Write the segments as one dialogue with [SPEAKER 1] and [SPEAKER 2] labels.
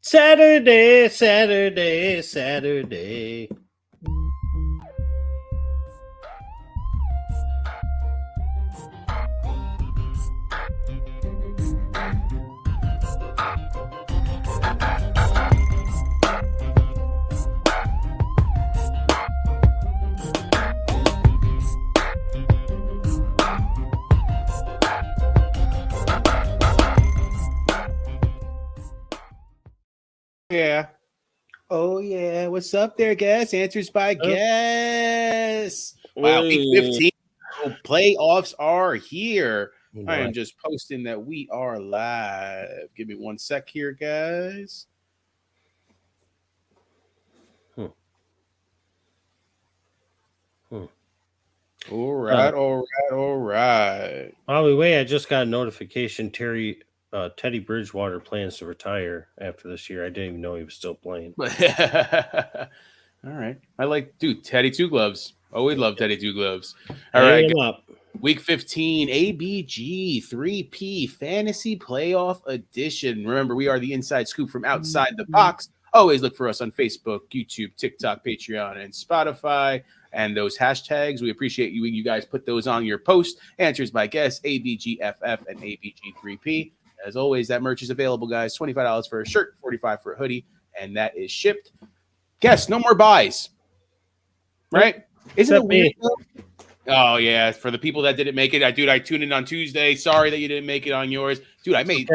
[SPEAKER 1] Saturday, Saturday, Saturday.
[SPEAKER 2] Yeah. Oh, yeah. What's up there, guys? Answers by guess. Wow. Week 15. Oh, playoffs are here. I am just posting that we are live. Give me 1 sec here, guys. All right.
[SPEAKER 1] By the way, I just got a notification Teddy Bridgewater plans to retire after this year. I didn't even know he was still playing.
[SPEAKER 2] All right. Dude, Teddy Two Gloves. Always love Teddy Two Gloves. All right. Week 15, ABG3P Fantasy Playoff Edition. Remember, we are the inside scoop from outside the box. Always look for us on Facebook, YouTube, TikTok, Patreon, and Spotify. And those hashtags, we appreciate you guys put those on your post. Answers by guess, ABGFF and ABG3P. As always, that merch is available, guys. $25 for a shirt, $45 for a hoodie, and that is shipped. Guess, no more buys. Right? Isn't it weird? Oh, yeah. For the people that didn't make it, I tuned in on Tuesday. Sorry that you didn't make it on yours. Dude, I made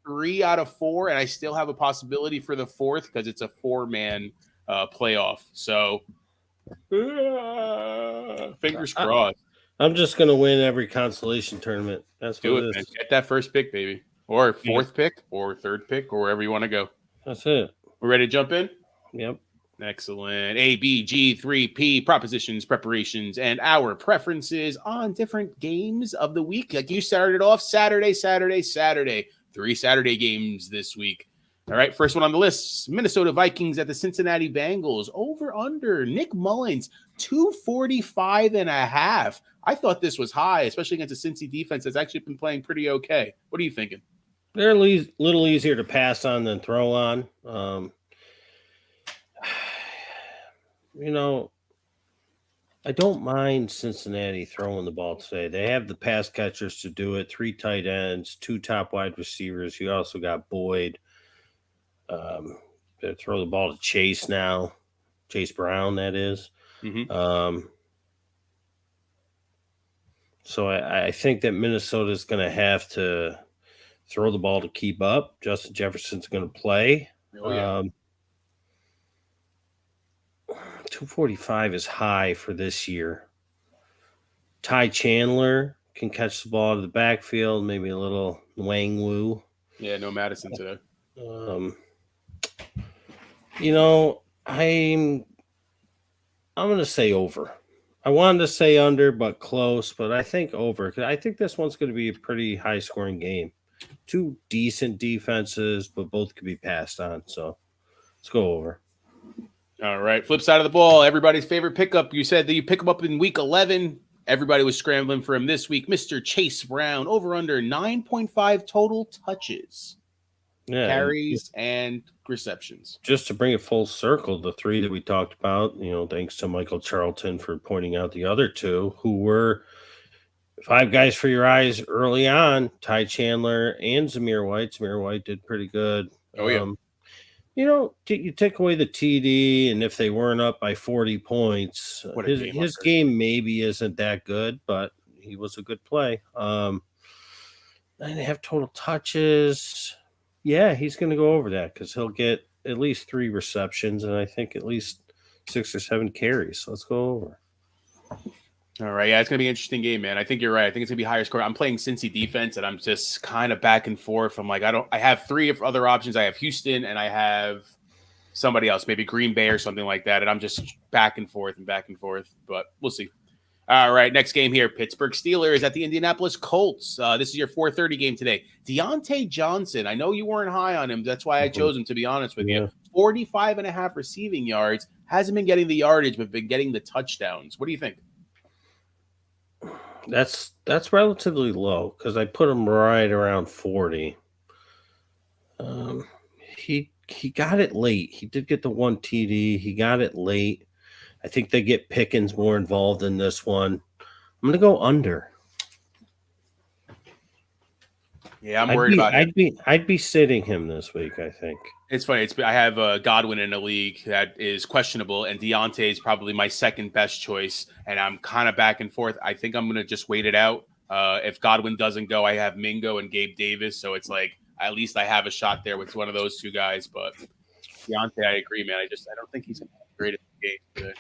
[SPEAKER 2] 3 out of 4, and I still have a possibility for the 4th because it's a 4-man playoff. So, fingers crossed.
[SPEAKER 1] I'm just going to win every consolation tournament. That's what it is.
[SPEAKER 2] Man. Get that first pick, baby. Or 4th pick, or 3rd pick, or wherever you want to go.
[SPEAKER 1] That's it.
[SPEAKER 2] We're ready to jump in?
[SPEAKER 1] Yep.
[SPEAKER 2] Excellent. ABG3P propositions, preparations, and our preferences on different games of the week. Like you started off Saturday. 3 Saturday games this week. All right, first one on the list, Minnesota Vikings at the Cincinnati Bengals. Over under, Nick Mullins, 245.5. I thought this was high, especially against a Cincy defense that's actually been playing pretty okay. What are you thinking?
[SPEAKER 1] They're a little easier to pass on than throw on. I don't mind Cincinnati throwing the ball today. They have the pass catchers to do it, 3 tight ends, 2 top wide receivers. You also got Boyd. They throw the ball to Chase now. Chase Brown, that is.
[SPEAKER 2] Mm-hmm.
[SPEAKER 1] So I think that Minnesota's going to have to throw the ball to keep up. Justin Jefferson's going to play. 245 is high for this year. Ty Chandler can catch the ball to the backfield, maybe a little Wang Wu.
[SPEAKER 2] Yeah, no Madison today.
[SPEAKER 1] I'm going to say over. I wanted to say under, but close, but I think over. Because I think this one's going to be a pretty high-scoring game. 2 decent defenses, but both could be passed on. So let's go over.
[SPEAKER 2] All right. Flip side of the ball, everybody's favorite pickup. You said that you pick him up in week 11. Everybody was scrambling for him this week. Mr. Chase Brown, over under 9.5 total touches. Yeah, carries and receptions.
[SPEAKER 1] Just to bring it full circle, the 3 that we talked about, thanks to Michael Charlton for pointing out the other 2 who were 5 guys for your eyes early on, Ty Chandler and Zamir White. Zamir White did pretty good.
[SPEAKER 2] Oh, yeah.
[SPEAKER 1] You take away the TD, and if they weren't up by 40 points, his game maybe isn't that good, but he was a good play. 9.5 total touches. Yeah, he's going to go over that because he'll get at least 3 receptions and I think at least 6 or 7 carries. So let's go over.
[SPEAKER 2] All right. Yeah, it's going to be an interesting game, man. I think you're right. I think it's going to be higher score. I'm playing Cincy defense, and I'm just kind of back and forth. I'm like, I have 3 other options. I have Houston, and I have somebody else, maybe Green Bay or something like that. And I'm just back and forth. But we'll see. All right, next game here. Pittsburgh Steelers at the Indianapolis Colts. This is your 4:30 game today. Deontay Johnson. I know you weren't high on him. That's why I chose him, to be honest with you. 45.5 receiving yards. Hasn't been getting the yardage, but been getting the touchdowns. What do you think?
[SPEAKER 1] That's relatively low because I put him right around 40. He he got it late. He did get the one TD. He got it late. I think they get Pickens more involved in this one. I'm going to go under.
[SPEAKER 2] Yeah, I'm worried about him.
[SPEAKER 1] I'd be sitting him this week, I think.
[SPEAKER 2] It's funny. I have Godwin in a league that is questionable, and Deontay is probably my second best choice, and I'm kind of back and forth. I think I'm going to just wait it out. If Godwin doesn't go, I have Mingo and Gabe Davis, so it's like at least I have a shot there with one of those two guys. But Deontay, I agree, man. I don't think he's great at the game today.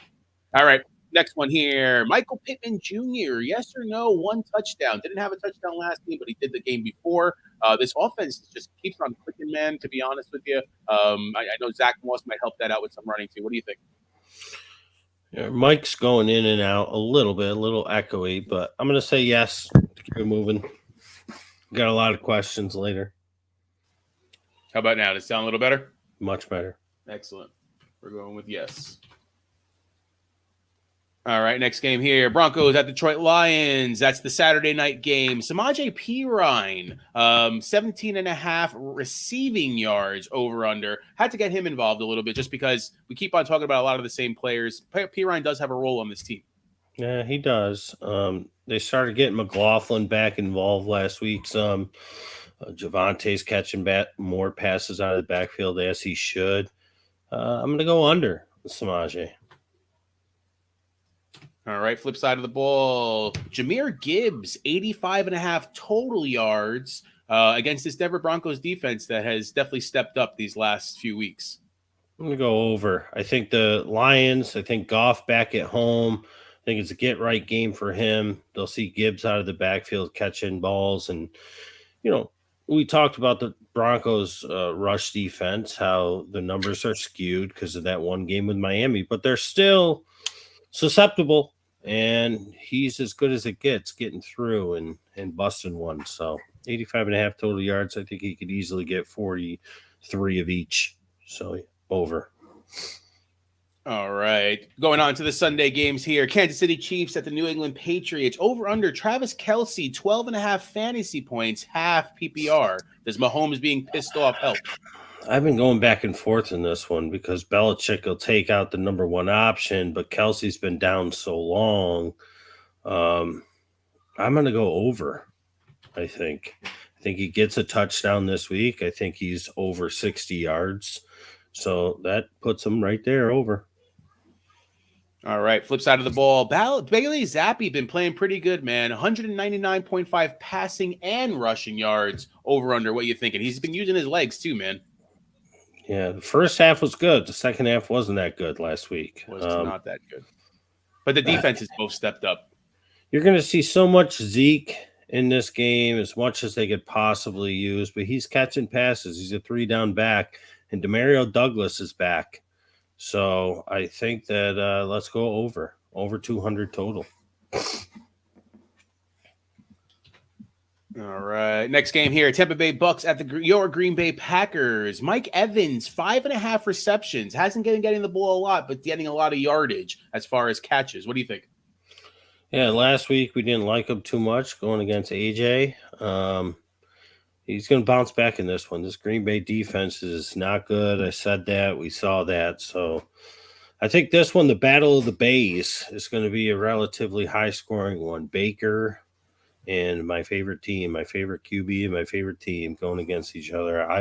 [SPEAKER 2] All right. Next one here, Michael Pittman Jr. Yes or no? One touchdown. Didn't have a touchdown last game, but he did the game before. This offense just keeps on clicking, man, to be honest with you. I know Zach Moss might help that out with some running, too. What do you think?
[SPEAKER 1] Yeah, Mike's going in and out a little bit, a little echoey, but I'm going to say yes to keep it moving. Got a lot of questions later.
[SPEAKER 2] How about now? Does it sound a little better?
[SPEAKER 1] Much better.
[SPEAKER 2] Excellent. We're going with yes. All right, next game here. Broncos at Detroit Lions. That's the Saturday night game. Samaje Perine, 17.5 receiving yards over under. Had to get him involved a little bit just because we keep on talking about a lot of the same players. Perine does have a role on this team.
[SPEAKER 1] Yeah, he does. They started getting McLaughlin back involved last week. Javante's catching more passes out of the backfield as he should. I'm going to go under Samaje.
[SPEAKER 2] All right, flip side of the ball. Jahmyr Gibbs, 85.5 total yards against this Denver Broncos defense that has definitely stepped up these last few weeks.
[SPEAKER 1] I'm going to go over. I think the Lions, Goff back at home. I think it's a get-right game for him. They'll see Gibbs out of the backfield catching balls. And, we talked about the Broncos' rush defense, how the numbers are skewed because of that one game with Miami. But they're still susceptible, and he's as good as it gets getting through and busting one. So 85.5 total yards. I think he could easily get 43 of each. So over.
[SPEAKER 2] All right. Going on to the Sunday games here. Kansas City Chiefs at the New England Patriots. Over under Travis Kelce, 12.5 fantasy points, half PPR. Does Mahomes being pissed off help?
[SPEAKER 1] I've been going back and forth in this one because Belichick will take out the number one option, but Kelsey's been down so long. I'm going to go over, I think. I think he gets a touchdown this week. I think he's over 60 yards. So that puts him right there over.
[SPEAKER 2] All right, flip side of the ball. Bailey Zappi been playing pretty good, man. 199.5 passing and rushing yards over under. What you thinking? He's been using his legs too, man.
[SPEAKER 1] Yeah, the first half was good. The second half wasn't that good last week.
[SPEAKER 2] Was not that good. But the defense has both stepped up.
[SPEAKER 1] You're going to see so much Zeke in this game, as much as they could possibly use, but he's catching passes. He's a 3-down back, and Demario Douglas is back. So I think that let's go over 200 total.
[SPEAKER 2] All right. Next game here. Tampa Bay Bucks at your Green Bay Packers. Mike Evans, 5.5 receptions. Hasn't been getting the ball a lot, but getting a lot of yardage as far as catches. What do you think?
[SPEAKER 1] Yeah, last week we didn't like him too much going against AJ. He's going to bounce back in this one. This Green Bay defense is not good. I said that. We saw that. So I think this one, the Battle of the Bays, is going to be a relatively high-scoring one. Baker and my favorite team, my favorite QB and my favorite team going against each other.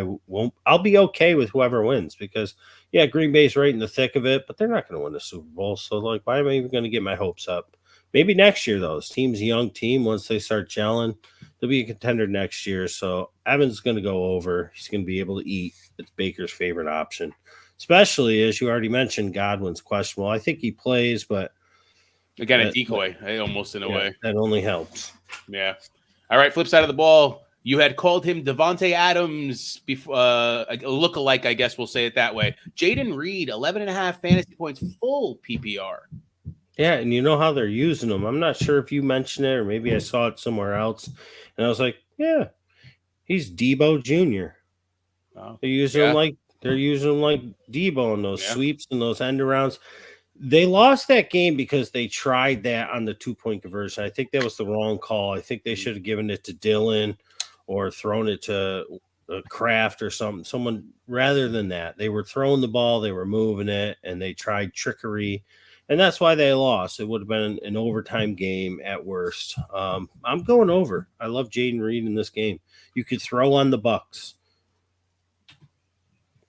[SPEAKER 1] I'll be okay with whoever wins because, yeah, Green Bay's right in the thick of it, but they're not going to win the Super Bowl. So, why am I even going to get my hopes up? Maybe next year, though. This team's a young team. Once they start gelling, they'll be a contender next year. So Evans is going to go over. He's going to be able to eat. It's Baker's favorite option, especially, as you already mentioned, Godwin's questionable. I think he plays, but
[SPEAKER 2] again, a decoy, almost in a way.
[SPEAKER 1] That only helps.
[SPEAKER 2] Yeah. All right, flip side of the ball. You had called him Devontae Adams, before, a lookalike, I guess we'll say it that way. Jaden Reed, 11.5 fantasy points, full PPR.
[SPEAKER 1] Yeah, and you know how they're using them. I'm not sure if you mentioned it or maybe I saw it somewhere else. And I was like, yeah, he's Debo Jr.
[SPEAKER 2] Oh,
[SPEAKER 1] they're using him like Debo in those sweeps and those end arounds. They lost that game because they tried that on the 2-point conversion. I think that was the wrong call. I think they should have given it to Dylan or thrown it to Kraft or something. Someone rather than that, they were throwing the ball, they were moving it, and they tried trickery, and that's why they lost. It would have been an overtime game at worst. I'm going over. I love Jaden Reed in this game. You could throw on the Bucks.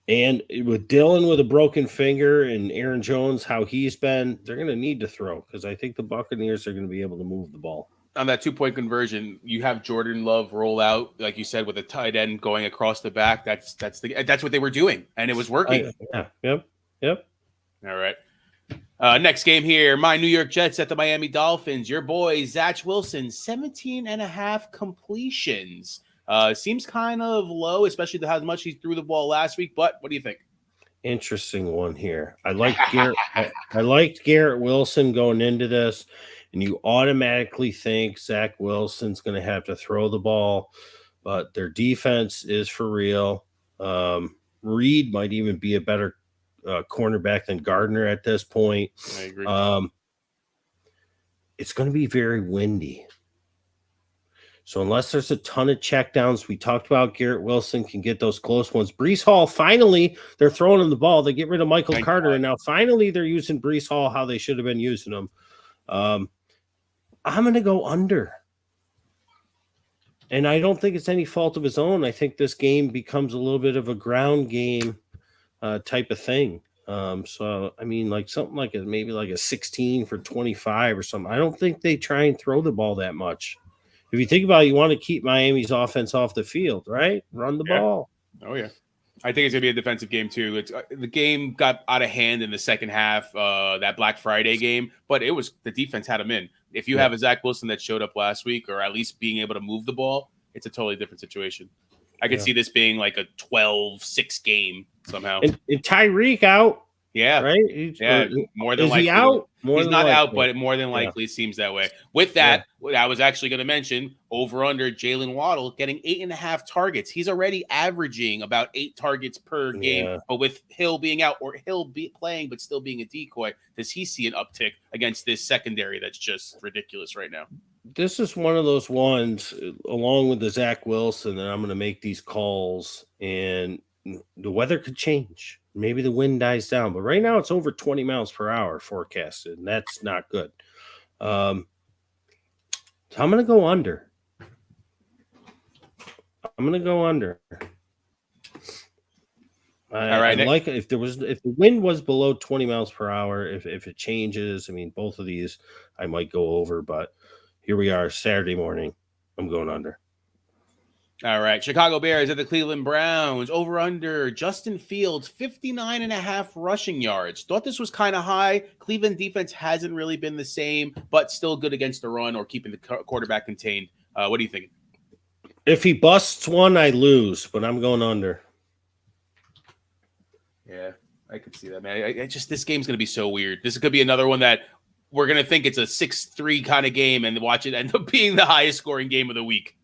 [SPEAKER 1] And with Dylan with a broken finger and Aaron Jones, how he's been, they're going to need to throw because I think the Buccaneers are going to be able to move the ball.
[SPEAKER 2] On that 2-point conversion, you have Jordan Love roll out, like you said, with a tight end going across the back. That's what they were doing, and it was working.
[SPEAKER 1] Yep.
[SPEAKER 2] All right. Next game here, my New York Jets at the Miami Dolphins. Your boy, Zach Wilson, 17.5 completions. Seems kind of low, especially to how much he threw the ball last week. But what do you think?
[SPEAKER 1] Interesting one here. I like Garrett. I liked Garrett Wilson going into this, and you automatically think Zach Wilson's going to have to throw the ball, but their defense is for real. Reed might even be a better cornerback than Gardner at this point.
[SPEAKER 2] I agree.
[SPEAKER 1] It's going to be very windy. So unless there's a ton of checkdowns, we talked about Garrett Wilson can get those close ones. Breece Hall, finally, they're throwing him the ball. They get rid of Michael Carter, and now finally they're using Breece Hall how they should have been using him. I'm going to go under. And I don't think it's any fault of his own. I think this game becomes a little bit of a ground game type of thing. So, I mean, like something like maybe like a 16 for 25 or something. I don't think they try and throw the ball that much. If you think about it, you want to keep Miami's offense off the field, right? Run the ball.
[SPEAKER 2] Oh, yeah. I think it's going to be a defensive game, too. The game got out of hand in the second half, that Black Friday game, but the defense had them in. If you have a Zach Wilson that showed up last week, or at least being able to move the ball, it's a totally different situation. I could see this being like a 12-6 game somehow.
[SPEAKER 1] And Tyreek out.
[SPEAKER 2] Yeah.
[SPEAKER 1] Right?
[SPEAKER 2] More than
[SPEAKER 1] likely.
[SPEAKER 2] Is he
[SPEAKER 1] out?
[SPEAKER 2] He's not out, but more than likely it seems that way. With that, I was actually going to mention over under Jalen Waddle getting 8.5 targets. He's already averaging about 8 targets per game. But with Hill being out or Hill playing but still being a decoy, does he see an uptick against this secondary that's just ridiculous right now?
[SPEAKER 1] This is one of those ones, along with the Zach Wilson, that I'm going to make these calls, and the weather could change. Maybe the wind dies down, but right now it's over 20 miles per hour forecasted, and that's not good. So I'm going to go under.
[SPEAKER 2] All right.
[SPEAKER 1] I like if the wind was below 20 miles per hour, if it changes, I mean, both of these I might go over, but here we are Saturday morning. I'm going under.
[SPEAKER 2] All right. Chicago Bears at the Cleveland Browns. Over under Justin Fields, 59.5 rushing yards. Thought this was kind of high. Cleveland defense hasn't really been the same, but still good against the run or keeping the quarterback contained. What do you think?
[SPEAKER 1] If he busts one, I lose, but I'm going under.
[SPEAKER 2] Yeah, I could see that, man. This game's going to be so weird. This is going to be another one that we're going to think it's a 6-3 kind of game and watch it end up being the highest scoring game of the week.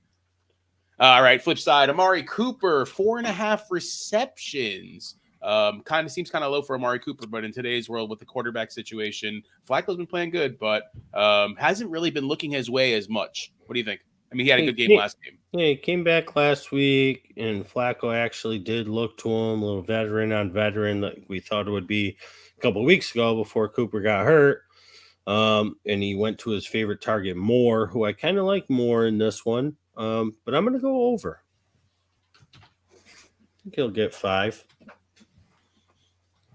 [SPEAKER 2] All right, flip side, Amari Cooper, 4.5 receptions. Seems kind of low for Amari Cooper, but in today's world with the quarterback situation, Flacco's been playing good, but hasn't really been looking his way as much. What do you think? I mean, he had a good game last game.
[SPEAKER 1] Yeah, he came back last week, and Flacco actually did look to him, a little veteran on veteran that we thought it would be a couple of weeks ago before Cooper got hurt. And he went to his favorite target, Moore, who I kind of like more in this one. But I'm going to go over. I think he'll get 5.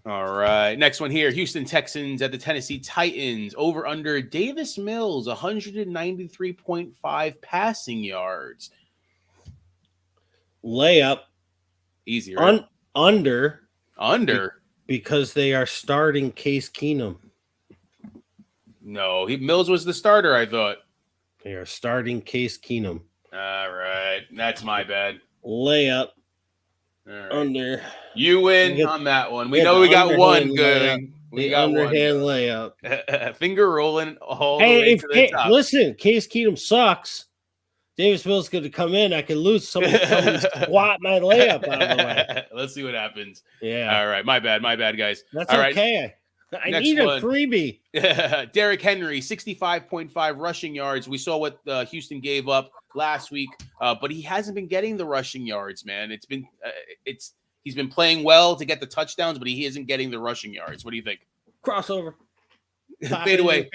[SPEAKER 2] All right. Next one here. Houston Texans at the Tennessee Titans. Over under Davis Mills, 193.5 passing yards.
[SPEAKER 1] Layup.
[SPEAKER 2] Easy, right?
[SPEAKER 1] Under. Because they are starting Case Keenum.
[SPEAKER 2] No, Mills was the starter, I thought.
[SPEAKER 1] They are starting Case Keenum.
[SPEAKER 2] All right. That's my bad.
[SPEAKER 1] Layup.
[SPEAKER 2] Right.
[SPEAKER 1] Under.
[SPEAKER 2] You win on that one. We know we got one good.
[SPEAKER 1] We got underhand layup.
[SPEAKER 2] Finger rolling all the way to the top.
[SPEAKER 1] Listen, Case Keenum sucks. Davis Mills going to come in. I can lose. Someone squat my layup out of the way.
[SPEAKER 2] Let's see what happens.
[SPEAKER 1] Yeah.
[SPEAKER 2] All right. My bad, guys.
[SPEAKER 1] That's
[SPEAKER 2] all
[SPEAKER 1] okay.
[SPEAKER 2] Right.
[SPEAKER 1] I need a freebie.
[SPEAKER 2] Derrick Henry, 65.5 rushing yards. We saw what Houston gave up last week, but he hasn't been getting the rushing yards, man. He's been playing well to get the touchdowns, but he isn't getting the rushing yards. What do you think?
[SPEAKER 1] Crossover.
[SPEAKER 2] Fade away.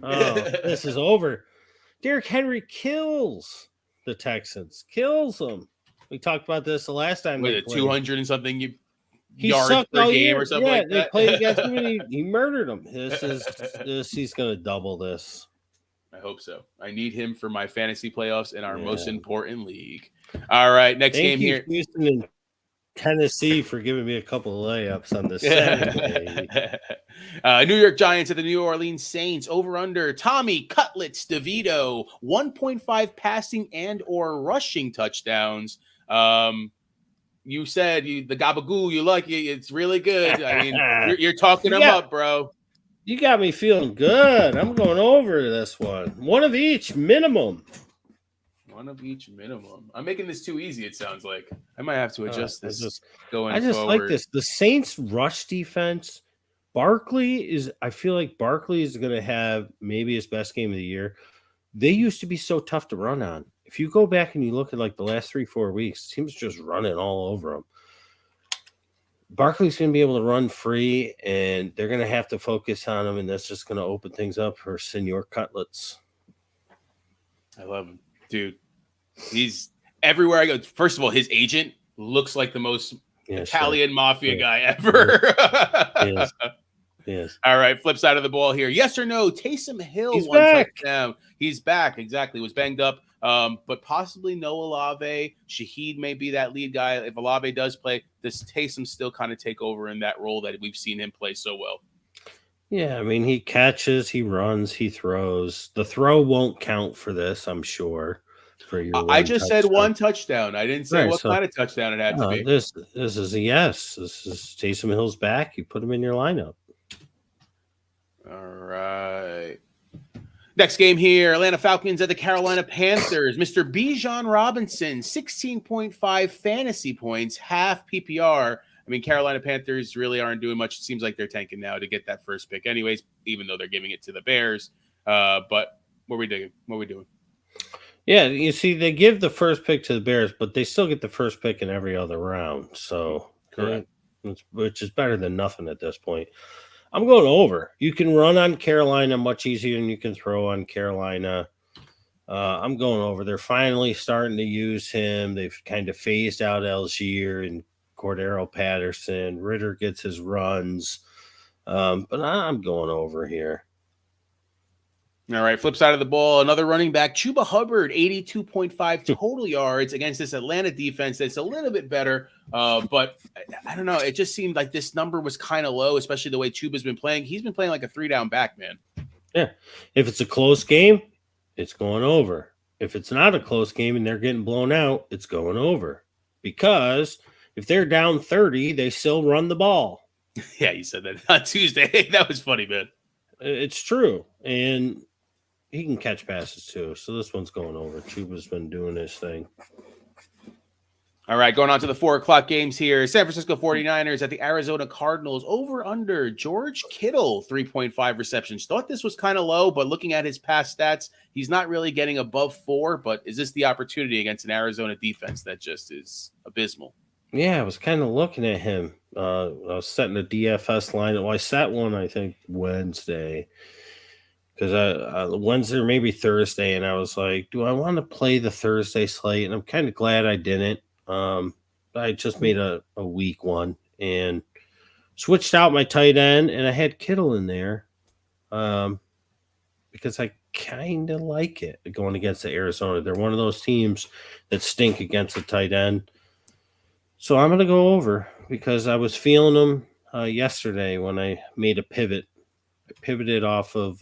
[SPEAKER 1] Oh, this is over. Derrick Henry kills the Texans. Kills them. We talked about this the last time.
[SPEAKER 2] With 200 and something
[SPEAKER 1] he
[SPEAKER 2] yards per game or something like that.
[SPEAKER 1] They played against him and he murdered him. He's going to double this.
[SPEAKER 2] I hope so. I need him for my fantasy playoffs in our most important league. All right, next game here.
[SPEAKER 1] Houston and Tennessee for giving me a couple of layups on this Saturday.
[SPEAKER 2] New York Giants at the New Orleans Saints. Over under Tommy Cutlets DeVito 1.5 passing and or rushing touchdowns. You said the gabagoo you like it. It's really good. I mean, you're talking them up, bro.
[SPEAKER 1] You got me feeling good. I'm going over this one. One of each minimum.
[SPEAKER 2] One of each minimum. I'm making this too easy, it sounds like. I might have to adjust this
[SPEAKER 1] I just
[SPEAKER 2] forward.
[SPEAKER 1] like this. The Saints rush defense. I feel like Barkley is going to have maybe his best game of the year. They used to be so tough to run on. If you go back and you look at like the last 3-4 weeks, teams just running all over them. Barkley's going to be able to run free, and they're going to have to focus on him, and that's just going to open things up for Senor Cutlets.
[SPEAKER 2] I love him, dude. He's everywhere I go. First of all, his agent looks like the most Italian mafia guy ever.
[SPEAKER 1] Yes.
[SPEAKER 2] All right, flip side of the ball here. Yes or no? Taysom Hill touchdown. He's back. Exactly. Was banged up. But possibly no Olave. Shaheed may be that lead guy. If Olave does play, does Taysom still kind of take over in that role that we've seen him play so well?
[SPEAKER 1] Yeah, I mean, he catches, he runs, he throws. The throw won't count for this, I'm sure. For your
[SPEAKER 2] I just said one touchdown. I didn't say what kind of touchdown it had to be.
[SPEAKER 1] This is a yes. This is Taysom Hill's back. You put him in your lineup.
[SPEAKER 2] All right. Next game here, Atlanta Falcons at the Carolina Panthers. Mr. Bijan Robinson, 16.5 fantasy points, half PPR. I mean, Carolina Panthers really aren't doing much. It seems like they're tanking now to get that first pick anyways, even though they're giving it to the Bears. But what are we doing? What are we doing?
[SPEAKER 1] Yeah, you see, they give the first pick to the Bears, but they still get the first pick in every other round. So,
[SPEAKER 2] correct.
[SPEAKER 1] Which is better than nothing at this point. I'm going over. You can run on Carolina much easier than you can throw on Carolina. I'm going over. They're finally starting to use him. They've kind of phased out Algier and Cordero Patterson. Ritter gets his runs. But I'm going over here.
[SPEAKER 2] All right, flip side of the ball, another running back, Chuba Hubbard, 82.5 total yards against this Atlanta defense that's a little bit better. But I don't know. It just seemed like this number was kind of low, especially the way Chuba's been playing. He's been playing like a 3-down back, man.
[SPEAKER 1] Yeah. If it's a close game, it's going over. If it's not a close game and they're getting blown out, it's going over. Because if they're down 30, they still run the ball.
[SPEAKER 2] Yeah, you said that on Tuesday. That was funny, man.
[SPEAKER 1] It's true. And he can catch passes too. So this one's going over. Chuba's been doing his thing.
[SPEAKER 2] All right, going on to the 4 o'clock games here. San Francisco 49ers at the Arizona Cardinals. Over under George Kittle, 3.5 receptions. Thought this was kind of low, but looking at his past stats, he's not really getting above 4. But is this the opportunity against an Arizona defense that just is abysmal?
[SPEAKER 1] Yeah, I was kind of looking at him. I was setting a DFS line. Well, I set one, I think, Wednesday. Because I Wednesday or maybe Thursday, and I was like, do I want to play the Thursday slate? And I'm kind of glad I didn't. I just made a week one and switched out my tight end, and I had Kittle in there because I kind of like it going against the Arizona. They're one of those teams that stink against the tight end. So I'm going to go over because I was feeling them yesterday when I made a pivot. I pivoted off of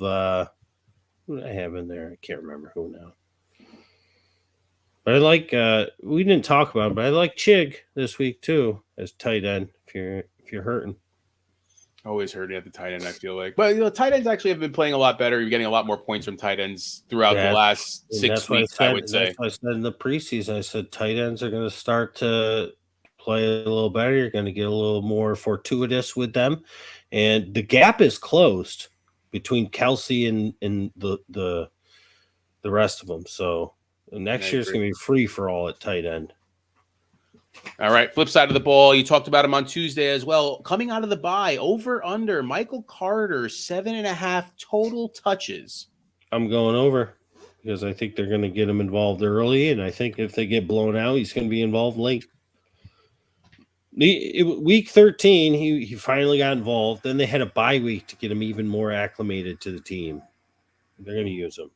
[SPEAKER 1] who did I have in there? I can't remember who now. But I like we didn't talk about it, but I like Chig this week too as tight end if you're hurting.
[SPEAKER 2] Always hurting at the tight end, I feel like. But tight ends actually have been playing a lot better. You're getting a lot more points from tight ends throughout the last 6 weeks, I would say.
[SPEAKER 1] That's what I said in the preseason. I said tight ends are going to start to play a little better. You're going to get a little more fortuitous with them. And the gap is closed between Kelsey and the rest of them. So Next year's going to be free for all at tight end.
[SPEAKER 2] All right, flip side of the ball. You talked about him on Tuesday as well. Coming out of the bye, over under Michael Carter, 7.5 total touches.
[SPEAKER 1] I'm going over because I think they're going to get him involved early, and I think if they get blown out, he's going to be involved late. Week 13, he finally got involved. Then they had a bye week to get him even more acclimated to the team. They're going to use him.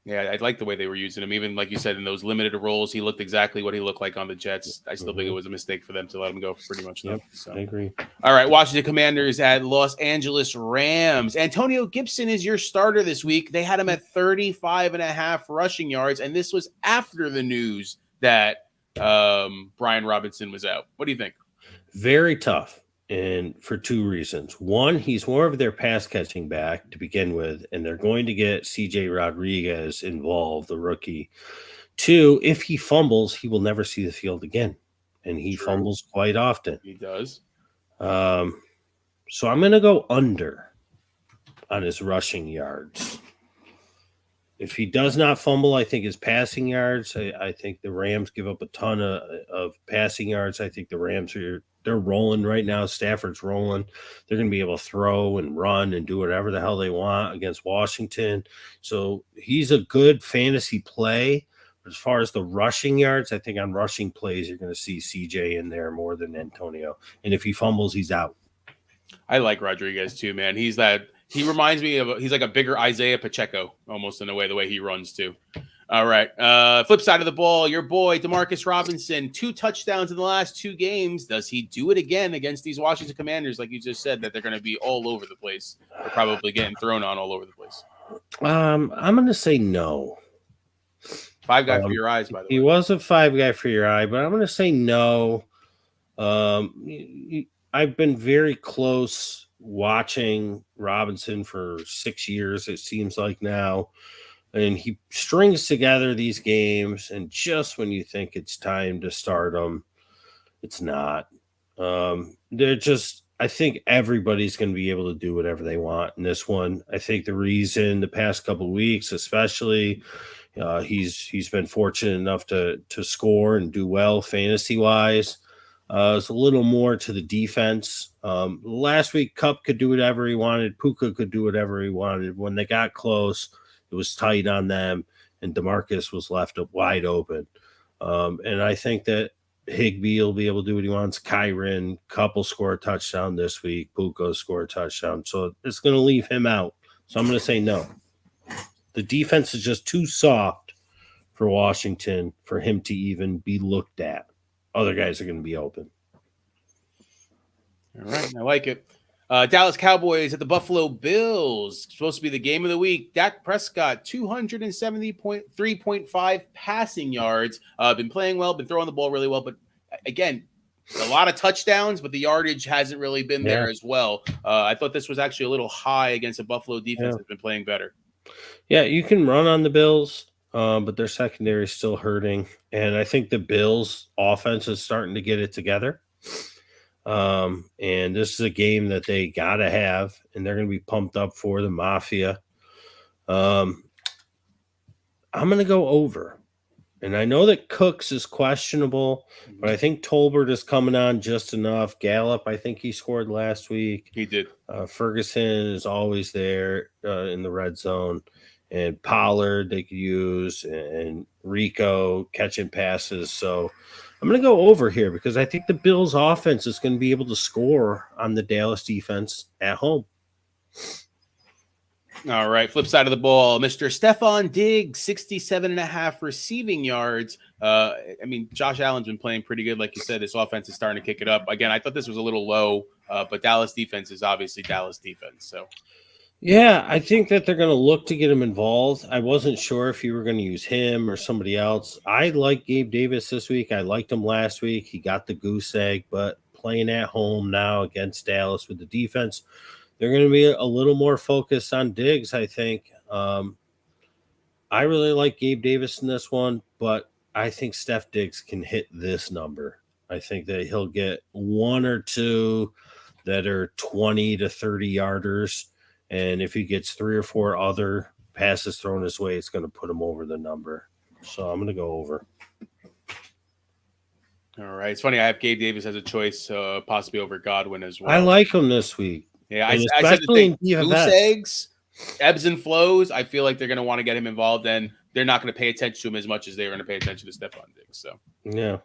[SPEAKER 2] Yeah, I like the way they were using him. Even like you said, in those limited roles, he looked exactly what he looked like on the Jets. I still think it was a mistake for them to let him go pretty much.
[SPEAKER 1] Yep, so. I agree.
[SPEAKER 2] All right, Washington Commanders at Los Angeles Rams. Antonio Gibson is your starter this week. They had him at 35.5 rushing yards, and this was after the news that Brian Robinson was out. What do you think?
[SPEAKER 1] Very tough. And for two reasons. One, he's more of their pass catching back to begin with, and they're going to get CJ Rodriguez involved, the rookie. Two, if he fumbles, he will never see the field again. And he fumbles quite often.
[SPEAKER 2] He does.
[SPEAKER 1] So I'm going to go under on his rushing yards. If he does not fumble, I think his passing yards, I think the Rams give up a ton of passing yards. I think the Rams they're rolling right now. Stafford's rolling. They're going to be able to throw and run and do whatever the hell they want against Washington. So he's a good fantasy play. But as far as the rushing yards, I think on rushing plays, you're going to see CJ in there more than Antonio. And if he fumbles, he's out.
[SPEAKER 2] I like Rodriguez too, man. He reminds me of, he's like a bigger Isaiah Pacheco almost in a way, the way he runs too. All right. Flip side of the ball, your boy, Demarcus Robinson, 2 touchdowns in the last 2 games. Does he do it again against these Washington Commanders? Like you just said, that they're going to be all over the place. They're probably getting thrown on all over the place.
[SPEAKER 1] I'm going to say no.
[SPEAKER 2] 5 guy for your eyes, by the way.
[SPEAKER 1] He was a 5 guy for your eye, but I'm going to say no. I've been very close watching Robinson for 6 years, it seems like now. And he strings together these games, and just when you think it's time to start them, it's not. I think everybody's going to be able to do whatever they want in this one. I think the reason the past couple of weeks, especially, he's been fortunate enough to score and do well fantasy-wise. It's a little more to the defense. Last week, Kupp could do whatever he wanted. Puka could do whatever he wanted. When they got close, it was tight on them, and DeMarcus was left up wide open. And I think that Higbee will be able to do what he wants. Kyren, Kupp will score a touchdown this week. Puka will score a touchdown. So it's going to leave him out. So I'm going to say no. The defense is just too soft for Washington for him to even be looked at. Other guys are going to be open.
[SPEAKER 2] All right, I like it. Dallas Cowboys at the Buffalo Bills. Supposed to be the game of the week. Dak Prescott, 273.5 passing yards. Been playing well, been throwing the ball really well. But again, a lot of touchdowns, but the yardage hasn't really been there as well. I thought this was actually a little high against a Buffalo defense that's been playing better.
[SPEAKER 1] Yeah, you can run on the Bills, but their secondary is still hurting. And I think the Bills' offense is starting to get it together. And this is a game that they got to have, and they're going to be pumped up for the Mafia. I'm going to go over. And I know that Cooks is questionable, but I think Tolbert is coming on just enough. Gallup, I think he scored last week.
[SPEAKER 2] He did.
[SPEAKER 1] Ferguson is always there in the red zone. And Pollard they could use, and Rico catching passes. So I'm going to go over here because I think the Bills' offense is going to be able to score on the Dallas defense at home.
[SPEAKER 2] All right, flip side of the ball, Mr. Stephon Diggs, 67.5 receiving yards. Josh Allen's been playing pretty good. Like you said, this offense is starting to kick it up. Again, I thought this was a little low, but Dallas defense is obviously Dallas defense. So,
[SPEAKER 1] yeah, I think that they're going to look to get him involved. I wasn't sure if you were going to use him or somebody else. I like Gabe Davis this week. I liked him last week. He got the goose egg, but playing at home now against Dallas with the defense, they're going to be a little more focused on Diggs, I think. I really like Gabe Davis in this one, but I think Steph Diggs can hit this number. I think that he'll get 1 or 2 that are 20 to 30 yarders. And if he gets 3 or 4 other passes thrown his way, it's going to put him over the number. So I'm going to go over.
[SPEAKER 2] All right. It's funny. I have Gabe Davis as a choice, possibly over Godwin as well.
[SPEAKER 1] I like him this week.
[SPEAKER 2] Yeah,
[SPEAKER 1] and
[SPEAKER 2] I said the thing. Goose
[SPEAKER 1] DFS.
[SPEAKER 2] eggs, ebbs and flows. I feel like they're going to want to get him involved, and they're not going to pay attention to him as much as they're going to pay attention to Stephon Diggs. So,
[SPEAKER 1] yeah.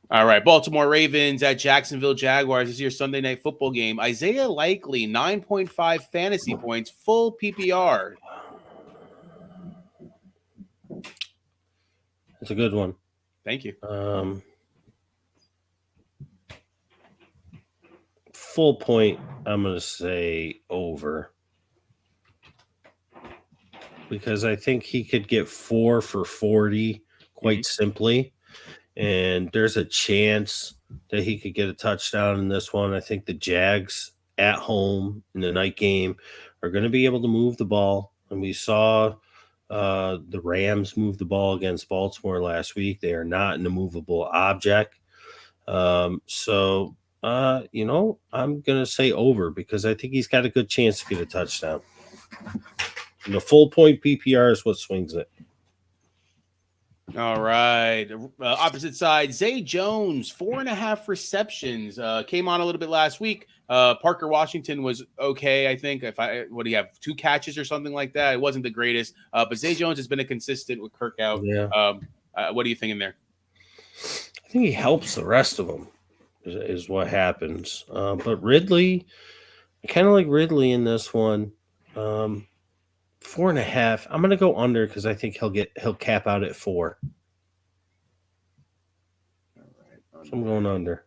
[SPEAKER 2] All right. Baltimore Ravens at Jacksonville Jaguars. This is your Sunday night football game. Isaiah Likely, 9.5 fantasy points, full PPR.
[SPEAKER 1] It's a good one.
[SPEAKER 2] Thank you.
[SPEAKER 1] Full point, I'm going to say over. Because I think he could get 4 for 40 quite simply. And there's a chance that he could get a touchdown in this one. I think the Jags at home in the night game are going to be able to move the ball. And we saw the Rams move the ball against Baltimore last week. They are not an immovable object. So, I'm going to say over because I think he's got a good chance to get a touchdown. And the full point PPR is what swings it.
[SPEAKER 2] All right. Opposite side, Zay Jones, 4.5 receptions. Came on a little bit last week. Parker Washington was okay, I think. What do you have? 2 catches or something like that? It wasn't the greatest. But Zay Jones has been a consistent with Kirk out.
[SPEAKER 1] Yeah.
[SPEAKER 2] What are you thinking there?
[SPEAKER 1] I think he helps the rest of them is what happens. But Ridley, I kind of like Ridley in this one. 4.5. I'm going to go under because I think he'll cap out at 4.
[SPEAKER 2] All right,
[SPEAKER 1] so I'm going under.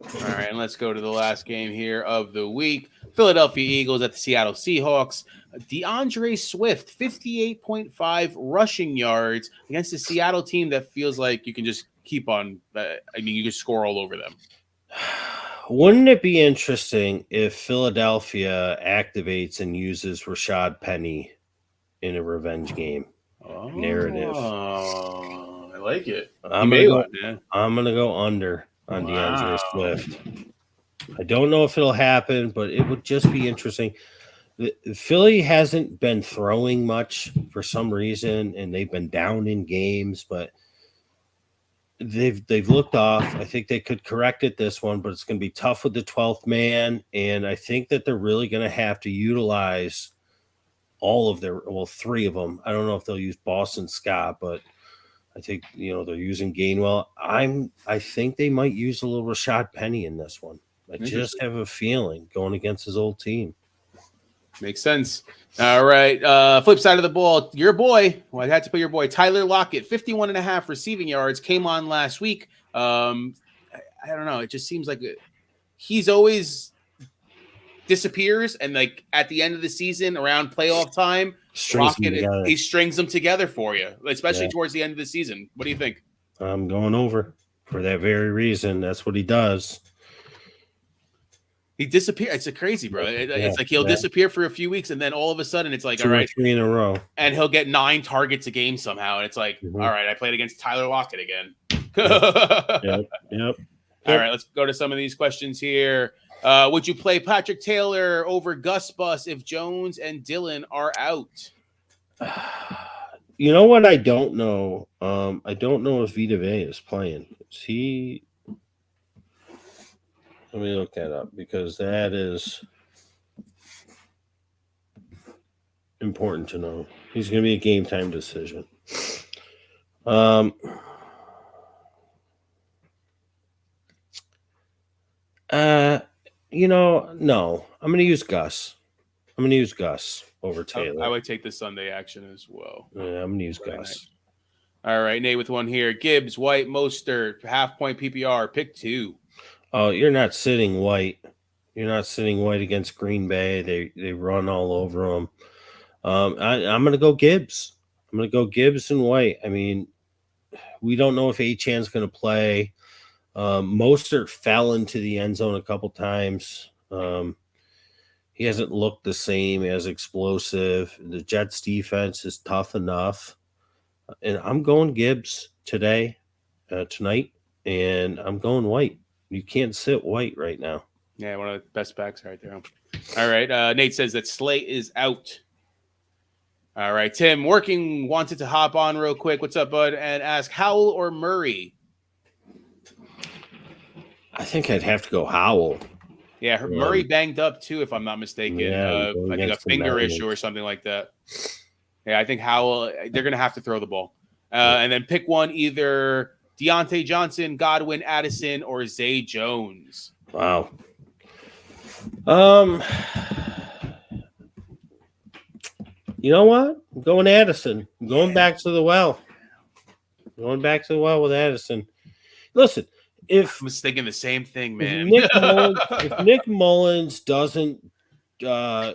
[SPEAKER 2] All right, and let's go to the last game here of the week. Philadelphia Eagles at the Seattle Seahawks. DeAndre Swift, 58.5 rushing yards against the Seattle team that feels like you can just keep on. You can score all over them.
[SPEAKER 1] Wouldn't it be interesting if Philadelphia activates and uses Rashad Penny in a revenge game narrative?
[SPEAKER 2] Oh, I like it.
[SPEAKER 1] I'm gonna go under on DeAndre Swift. I don't know if it'll happen, but it would just be interesting. Philly hasn't been throwing much for some reason, and they've been down in games, but they've looked off. I think they could correct it this one, but it's going to be tough with the 12th man, and I think that they're really going to have to utilize all of 3 of them. I don't know if they'll use Boston Scott, but I think they're using Gainwell. I think they might use a little Rashad Penny in this one. I just have a feeling going against his old team.
[SPEAKER 2] Makes sense. All right. Flip side of the ball, your boy. Well, I had to put your boy Tyler Lockett, 51.5 receiving yards, came on last week. I don't know. It just seems like he's always disappears, and like at the end of the season, around playoff time, he strings them together for you, especially towards the end of the season. What do you think?
[SPEAKER 1] I'm going over for that very reason. That's what he does.
[SPEAKER 2] He disappears. It's crazy, bro. It's like he'll disappear for a few weeks, and then all of a sudden, it's like
[SPEAKER 1] 2 or 3 in a row,
[SPEAKER 2] and he'll get 9 targets a game somehow. And it's like, all right, I played against Tyler Lockett again.
[SPEAKER 1] Yep.
[SPEAKER 2] All right, let's go to some of these questions here. Would you play Patrick Taylor over Gus Bus if Jones and Dillon are out?
[SPEAKER 1] You know what? I don't know. I don't know if Vita Vea is playing. Is he? Let me look that up because that is important to know. He's going to be a game time decision. No. I'm going to use Gus. I'm going to use Gus over Taylor.
[SPEAKER 2] I would take the Sunday action as well.
[SPEAKER 1] Yeah, I'm going to use Gus.
[SPEAKER 2] All right, Nate with one here. Gibbs, White, Mostert, half-point PPR, pick 2.
[SPEAKER 1] Oh, you're not sitting White. You're not sitting White against Green Bay. They run all over them. I'm going to go Gibbs. I'm going to go Gibbs and White. I mean, we don't know if Achan's going to play. Mostert fell into the end zone a couple times. He hasn't looked the same as explosive. The Jets defense is tough enough. And I'm going Gibbs tonight, and I'm going White. You can't sit White right now.
[SPEAKER 2] Yeah, one of the best backs right there. All right. Nate says that Slate is out. All right, Tim Working wanted to hop on real quick. What's up, bud? And ask Howell or Murray.
[SPEAKER 1] I think I'd have to go Howell.
[SPEAKER 2] Yeah, Murray banged up too, if I'm not mistaken.
[SPEAKER 1] Yeah,
[SPEAKER 2] I think a finger issue or something like that. Yeah, I think Howell, they're going to have to throw the ball. And then pick one, either Deontay Johnson, Godwin, Addison, or Zay Jones.
[SPEAKER 1] Wow. You know what? I'm going Addison. I'm going back to the well. Going back to the well with Addison. Listen,
[SPEAKER 2] I was thinking the same thing, man.
[SPEAKER 1] If Nick Mullins doesn't throw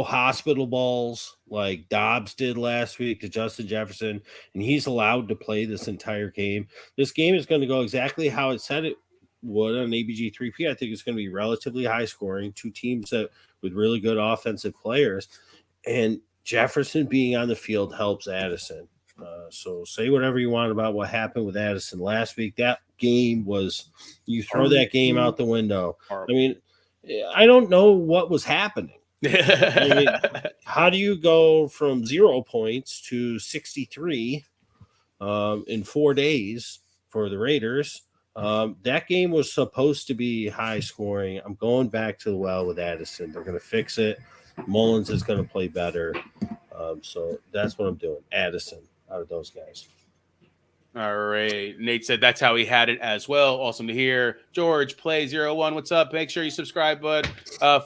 [SPEAKER 1] hospital balls like Dobbs did last week to Justin Jefferson, and he's allowed to play this entire game, this game is going to go exactly how it said it would on ABG3P. I think it's going to be relatively high scoring, two teams that with really good offensive players, and Jefferson being on the field helps Addison. So say whatever you want about what happened with Addison last week. That game was, you throw that game out the window. I mean, I don't know what was happening. I mean, how do you go from 0 points to 63 in 4 days for the Raiders? That game was supposed to be high scoring. I'm going back to the well with Addison. They're going to fix it. Mullins is going to play better. So that's what I'm doing. Addison out of those guys.
[SPEAKER 2] All right. Nate said that's how he had it as well. Awesome to hear. George, Play 01. What's up? Make sure you subscribe, bud.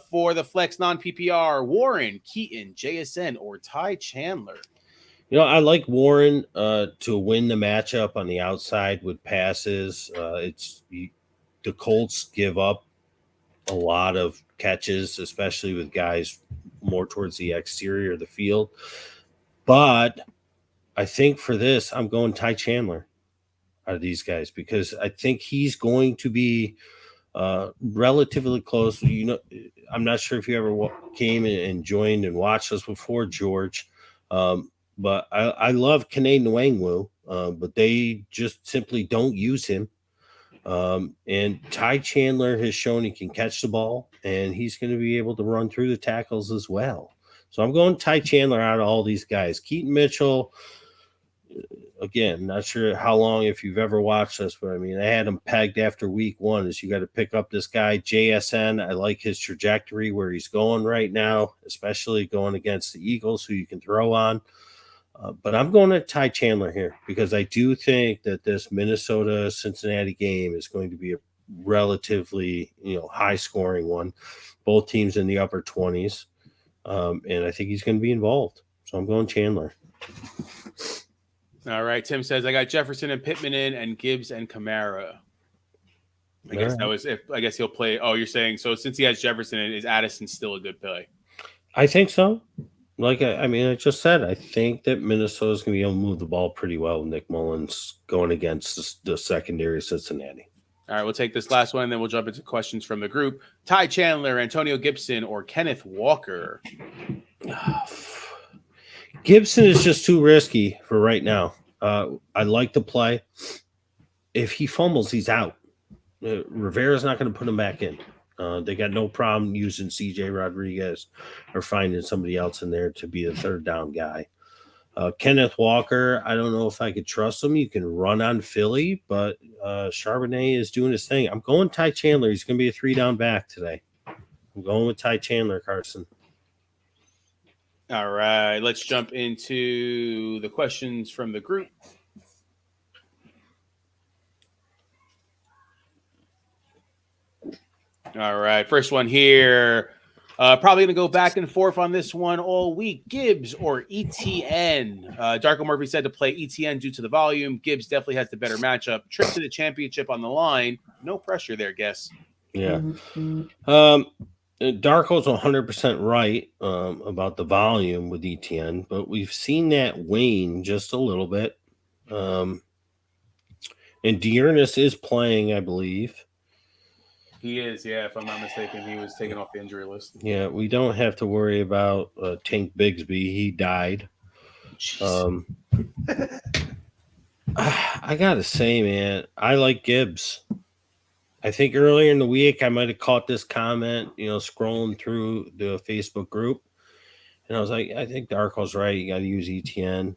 [SPEAKER 2] For the Flex non-PPR, Warren, Keaton, JSN, or Ty Chandler.
[SPEAKER 1] You know, I like Warren to win the matchup on the outside with passes. The Colts give up a lot of catches, especially with guys more towards the exterior of the field. But I think for this, I'm going Ty Chandler out of these guys because I think he's going to be relatively close. You know, I'm not sure if you ever came and joined and watched us before, George. But I love Kene Nwangwu, but they just simply don't use him. And Ty Chandler has shown he can catch the ball, and he's going to be able to run through the tackles as well. So I'm going Ty Chandler out of all these guys. Keaton Mitchell, again, not sure how long, if you've ever watched this, but I mean, I had him pegged after week 1 is you got to pick up this guy, JSN. I like his trajectory where he's going right now, especially going against the Eagles, who you can throw on. But I'm going to Ty Chandler here because I do think that this Minnesota-Cincinnati game is going to be a relatively, high scoring one. Both teams in the upper 20s. And I think he's going to be involved. So I'm going Chandler.
[SPEAKER 2] All right. Tim says, I got Jefferson and Pittman in and Gibbs and Kamara. I guess he'll play. Oh, you're saying, so since he has Jefferson in, is Addison still a good play?
[SPEAKER 1] I think so. Like, I just said, I think that Minnesota's going to be able to move the ball pretty well with Nick Mullins going against the secondary of Cincinnati.
[SPEAKER 2] All right, we'll take this last one, and then we'll jump into questions from the group. Ty Chandler, Antonio Gibson, or Kenneth Walker?
[SPEAKER 1] Gibson is just too risky for right now. I like the play. If he fumbles, he's out. Rivera's not going to put him back in. They got no problem using CJ Rodriguez or finding somebody else in there to be the third down guy. Kenneth Walker, I don't know if I could trust him. You can run on Philly, but Charbonnet is doing his thing. I'm going Ty Chandler. He's going to be a 3-down back today. I'm going with Ty Chandler, Carson.
[SPEAKER 2] All right, let's jump into the questions from the group. All right, first one here. Probably going to go back and forth on this one all week. Gibbs or ETN? Darko Murphy said to play ETN due to the volume. Gibbs definitely has the better matchup. Trip to the championship on the line. No pressure there, guess.
[SPEAKER 1] Yeah. Darko's 100% right about the volume with ETN, but we've seen that wane just a little bit. And Dearness is playing, I believe.
[SPEAKER 2] He is, yeah. If I'm not mistaken, he was taken off the injury list.
[SPEAKER 1] Yeah, we don't have to worry about Tank Bigsby. He died. I got to say, man, I like Gibbs. I think earlier in the week I might have caught this comment, scrolling through the Facebook group. And I was like, I think Darko's right. You got to use ETN.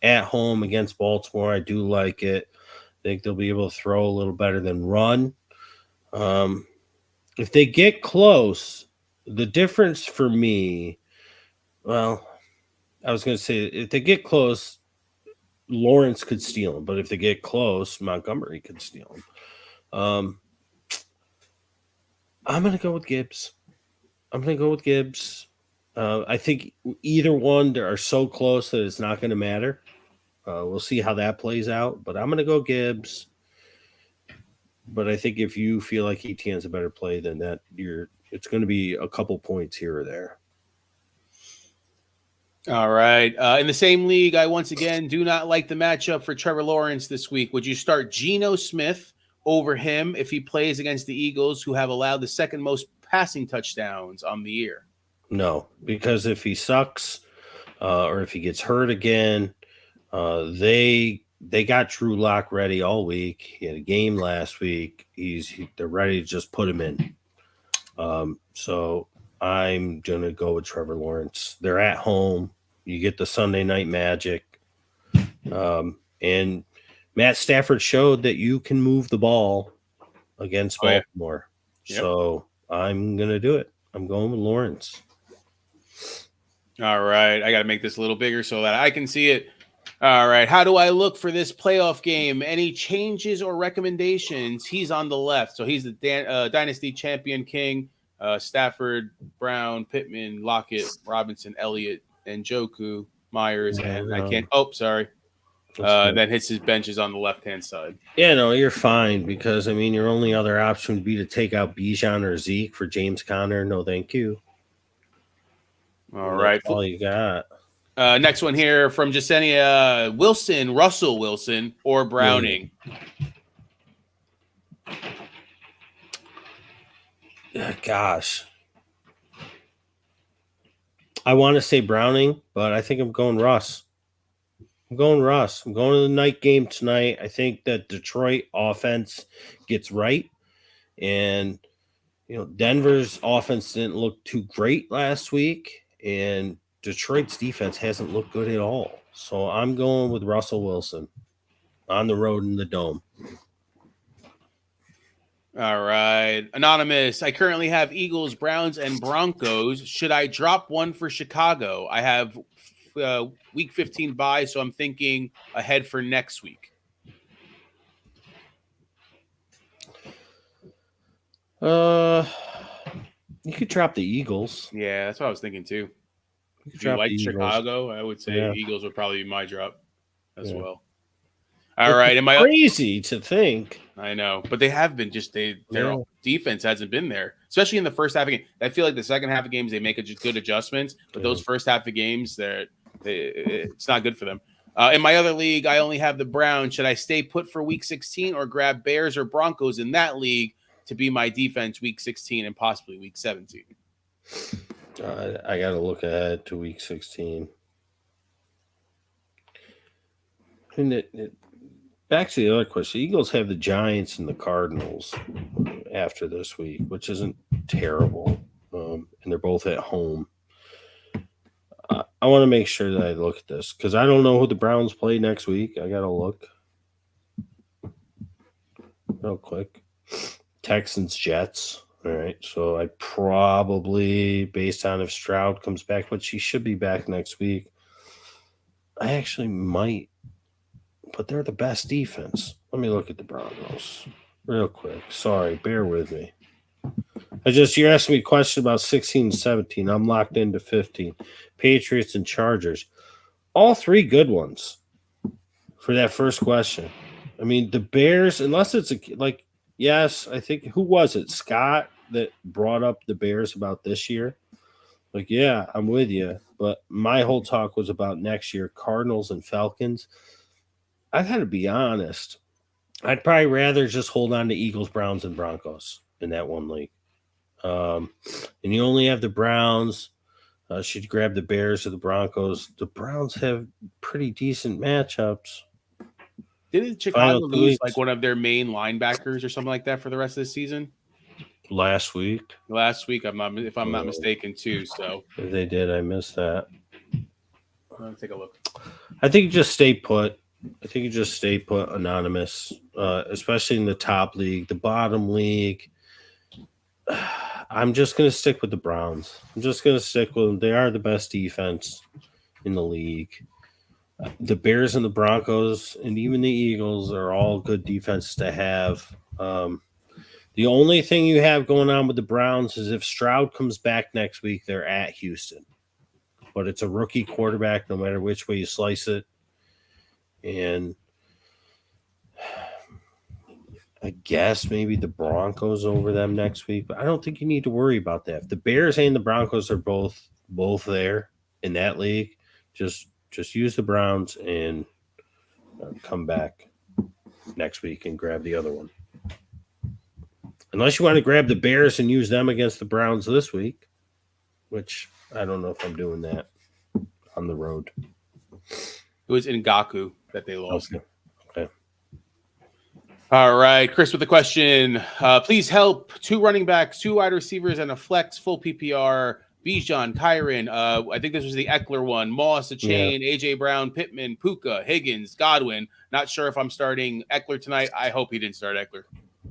[SPEAKER 1] At home against Baltimore, I do like it. I think they'll be able to throw a little better than run. If they get close, the difference for me, well, I was going to say if they get close, Lawrence could steal them, but if they get close, Montgomery could steal them. I'm going to go with Gibbs. I think either one are so close that it's not going to matter. We'll see how that plays out, but I'm going to go Gibbs. But I think if you feel like ETN's a better play than that, it's going to be a couple points here or there.
[SPEAKER 2] All right. In the same league, I once again do not like the matchup for Trevor Lawrence this week. Would you start Geno Smith over him if he plays against the Eagles, who have allowed the second most passing touchdowns on the year?
[SPEAKER 1] No, because if he sucks or if he gets hurt again, they got Drew Lock ready all week. He had a game last week. They're ready to just put him in. So I'm gonna go with Trevor Lawrence. They're at home. You get the Sunday night magic, and Matt Stafford showed that you can move the ball against Baltimore. Yeah. Yep. So I'm gonna do it. I'm going with Lawrence.
[SPEAKER 2] All right, I got to make this a little bigger so that I can see it. All right, how do I look for this playoff game? Any changes or recommendations? He's on the left, so he's the Dynasty Champion King. Stafford, Brown, Pittman, Lockett, Robinson, Elliott, and Njoku, Myers, and I can't. Oh, sorry. Then hits his benches on the left-hand side.
[SPEAKER 1] Yeah, no, you're fine because, I mean, your only other option would be to take out Bijan or Zeke for James Conner. No, thank you.
[SPEAKER 2] All right.
[SPEAKER 1] That's all you got.
[SPEAKER 2] Next one here from Jasenia Wilson, Russell Wilson, or Browning.
[SPEAKER 1] Gosh. I want to say Browning, but I think I'm going Russ. I'm going to the night game tonight. I think that Detroit offense gets right. And, Denver's offense didn't look too great last week. And Detroit's defense hasn't looked good at all. So I'm going with Russell Wilson on the road in the Dome.
[SPEAKER 2] All right. Anonymous, I currently have Eagles, Browns, and Broncos. Should I drop one for Chicago? I have week 15 bye, so I'm thinking ahead for next week.
[SPEAKER 1] You could drop the Eagles.
[SPEAKER 2] Yeah, that's what I was thinking too. If you like Chicago, I would say Eagles would probably be my drop as well. All right. Am I
[SPEAKER 1] crazy to think?
[SPEAKER 2] I know, but they have been their defense hasn't been there, especially in the first half of the game. I feel like the second half of games they make good adjustments, but those first half of games, it's not good for them. In my other league, I only have the Browns. Should I stay put for week 16 or grab Bears or Broncos in that league to be my defense week 16 and possibly week 17?
[SPEAKER 1] I got to look ahead to week 16. And back to the other question. The Eagles have the Giants and the Cardinals after this week, which isn't terrible. And they're both at home. I want to make sure that I look at this because I don't know who the Browns play next week. I got to look real quick. Texans, Jets. All right. So I probably, based on if Stroud comes back, which he should be back next week, I actually might. But they're the best defense. Let me look at the Broncos real quick. Sorry, bear with me. You're asking me a question about 16 and 17. I'm locked into 15. Patriots and Chargers. All three good ones for that first question. I mean, the Bears, unless it's yes, I think, who was it? Scott that brought up the Bears about this year? Yeah, I'm with you. But my whole talk was about next year, Cardinals and Falcons. I've got to be honest. I'd probably rather just hold on to Eagles, Browns, and Broncos in that one league. And you only have the Browns. Should grab the Bears or the Broncos. The Browns have pretty decent matchups.
[SPEAKER 2] Didn't Chicago lose one of their main linebackers or something like that for the rest of the season?
[SPEAKER 1] last week.
[SPEAKER 2] If I'm not mistaken, too. So
[SPEAKER 1] if they did, I missed that.
[SPEAKER 2] Let's take a look.
[SPEAKER 1] I think you just stay put. Anonymous, especially in the top league. The bottom league, I'm just going to stick with the Browns. I'm just going to stick with them. They are the best defense in the league. The Bears and the Broncos and even the Eagles are all good defenses to have. The only thing you have going on with the Browns is if Stroud comes back next week, they're at Houston. But it's a rookie quarterback no matter which way you slice it. And I guess maybe the Broncos over them next week, but I don't think you need to worry about that. If the Bears and the Broncos are both there in that league, just use the Browns and come back next week and grab the other one. Unless you want to grab the Bears and use them against the Browns this week, which I don't know if I'm doing that on the road.
[SPEAKER 2] It was Ngaku that they lost.
[SPEAKER 1] Okay.
[SPEAKER 2] All right, Chris with the question. Please help 2 running backs, 2 wide receivers, and a flex full PPR. Bijan, Kyron. I think this was the Eckler one. Moss, Achane, AJ Brown, Pittman, Puka, Higgins, Godwin. Not sure if I'm starting Eckler tonight. I hope he didn't start Eckler.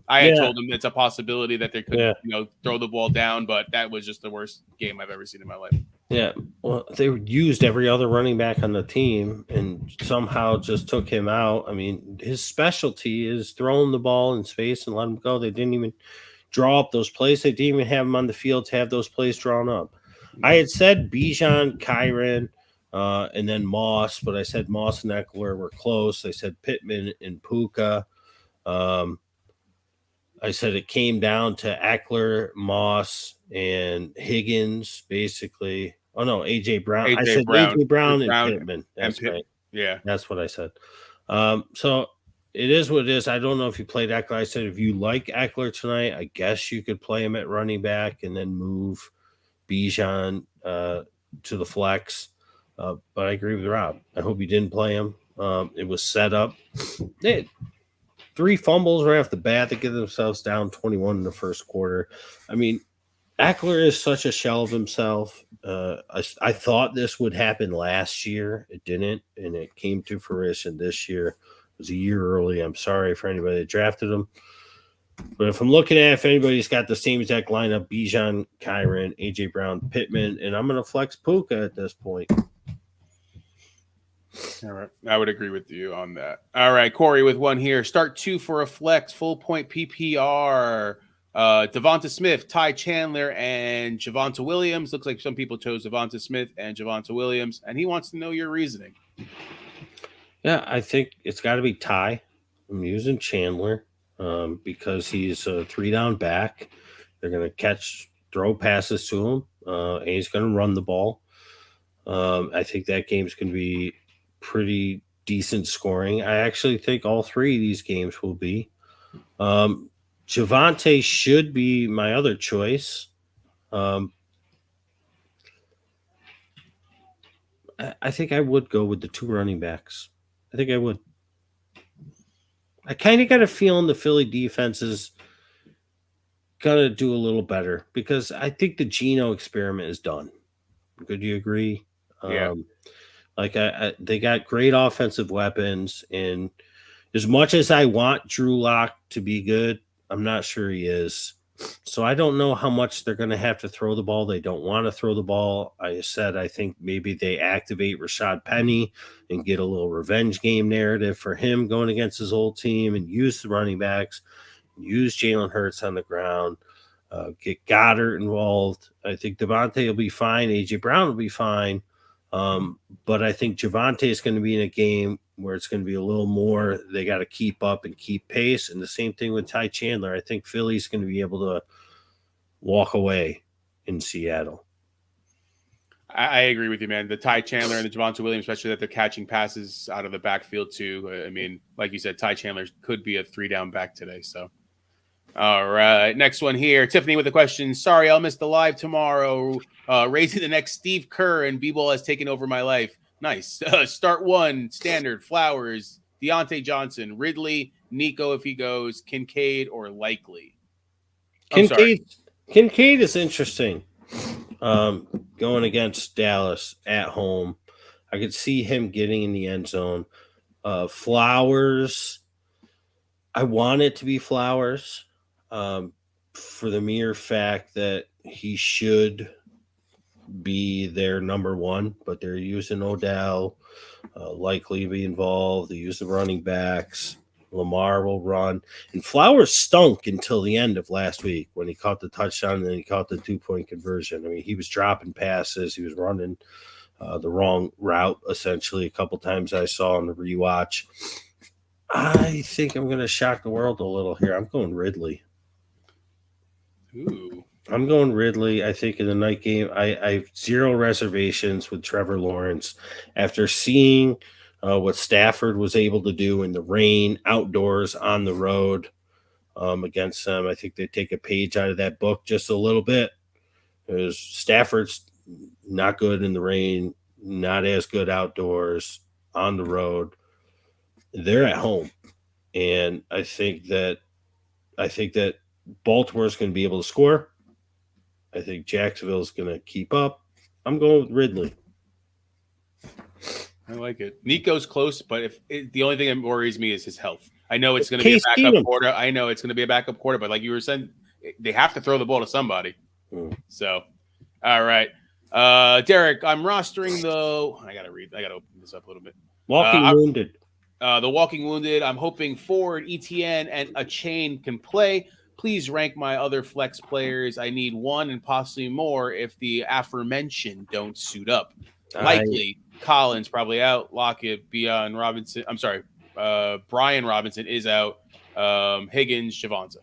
[SPEAKER 2] I had told him it's a possibility that they could, throw the ball down, but that was just the worst game I've ever seen in my life.
[SPEAKER 1] Yeah, well, they used every other running back on the team and somehow just took him out. I mean, his specialty is throwing the ball in space and let him go. They didn't even draw up those plays. They didn't even have him on the field to have those plays drawn up. I had said Bijan, Kyron, and then Moss, but I said Moss and Eckler were close. I said Pittman and Puka. I said it came down to Eckler, Moss, and Higgins, basically. Oh, no, A.J. Brown. I said A.J. Brown and Pittman. That's right.
[SPEAKER 2] Yeah.
[SPEAKER 1] That's what I said. So it is what it is. I don't know if you played Eckler. I said if you like Eckler tonight, I guess you could play him at running back and then move Bijan to the flex. But I agree with Rob. I hope you didn't play him. It was set up. They had 3 fumbles right off the bat. They get themselves down 21 in the first quarter. I mean, Eckler is such a shell of himself. I thought this would happen last year. It didn't, and it came to fruition this year. It was a year early. I'm sorry for anybody that drafted him. But if I'm looking at if anybody's got the same exact lineup, Bijan, Kyron, A.J. Brown, Pittman, and I'm going to flex Puka at this point.
[SPEAKER 2] All right. I would agree with you on that. All right. Corey with one here. Start 2 for a flex, full point PPR. Devonta Smith, Ty Chandler, and Javonte Williams. Looks like some people chose Devonta Smith and Javonte Williams, and he wants to know your reasoning.
[SPEAKER 1] Yeah, I think it's got to be Ty. I'm using Chandler because he's a 3-down back. They're going to throw passes to him, and he's going to run the ball. I think that game's going to be pretty decent scoring. I actually think all 3 of these games will be. Javonte should be my other choice. I think I would go with the 2 running backs. I think I would. I kind of got a feeling the Philly defense is going to do a little better because I think the Geno experiment is done. Could you agree?
[SPEAKER 2] Yeah.
[SPEAKER 1] They got great offensive weapons, and as much as I want Drew Lock to be good, I'm not sure he is. So I don't know how much they're going to have to throw the ball. They don't want to throw the ball. I said I think maybe they activate Rashad Penny and get a little revenge game narrative for him going against his old team and use the running backs, use Jalen Hurts on the ground, get Goddard involved. I think Devontae will be fine. A.J. Brown will be fine. But I think Javonte is going to be in a game where it's going to be a little more. They got to keep up and keep pace. And the same thing with Ty Chandler. I think Philly's going to be able to walk away in Seattle.
[SPEAKER 2] I agree with you, man. The Ty Chandler and the Javonte Williams, especially that they're catching passes out of the backfield too. I mean, like you said, Ty Chandler could be a 3-down back today. So, all right, next one here. Tiffany with a question. Sorry, I'll miss the live tomorrow. Raising the next Steve Kerr and B-Ball has taken over my life. Nice. Start 1, standard, Flowers, Deontay Johnson, Ridley, Nico if he goes, Kincaid, or Likely. I'm sorry.
[SPEAKER 1] Kincaid is interesting. Going against Dallas at home, I could see him getting in the end zone. Flowers, I want it to be Flowers, for the mere fact that he should be their number one, but they're using Odell, likely to be involved. They use the running backs. Lamar will run. And Flowers stunk until the end of last week when he caught the touchdown and then he caught the 2-point conversion. I mean, he was dropping passes. He was running the wrong route, essentially, a couple times I saw on the rewatch. I think I'm going to shock the world a little here. I'm going Ridley.
[SPEAKER 2] Ooh.
[SPEAKER 1] I'm going Ridley. I think in the night game, I have zero reservations with Trevor Lawrence. After seeing what Stafford was able to do in the rain, outdoors, on the road against them, I think they take a page out of that book just a little bit. Because Stafford's not good in the rain, not as good outdoors, on the road. They're at home. And I think that Baltimore's going to be able to score. I think Jacksonville's going to keep up. I'm going with Ridley.
[SPEAKER 2] I like it. Nico's close, but the only thing that worries me is his health. I know it's going to be a backup quarter. I know it's going to be a backup quarter, but like you were saying, they have to throw the ball to somebody. So, all right. Derek, I'm rostering though. I got to open this up a little bit.
[SPEAKER 1] Walking Wounded.
[SPEAKER 2] The Walking Wounded. I'm hoping Ford, ETN, and a chain can play. Please rank my other flex players. I need one and possibly more if the aforementioned don't suit up. Likely, Collins probably out. Lockett, Brian Robinson is out. Higgins, Javonte.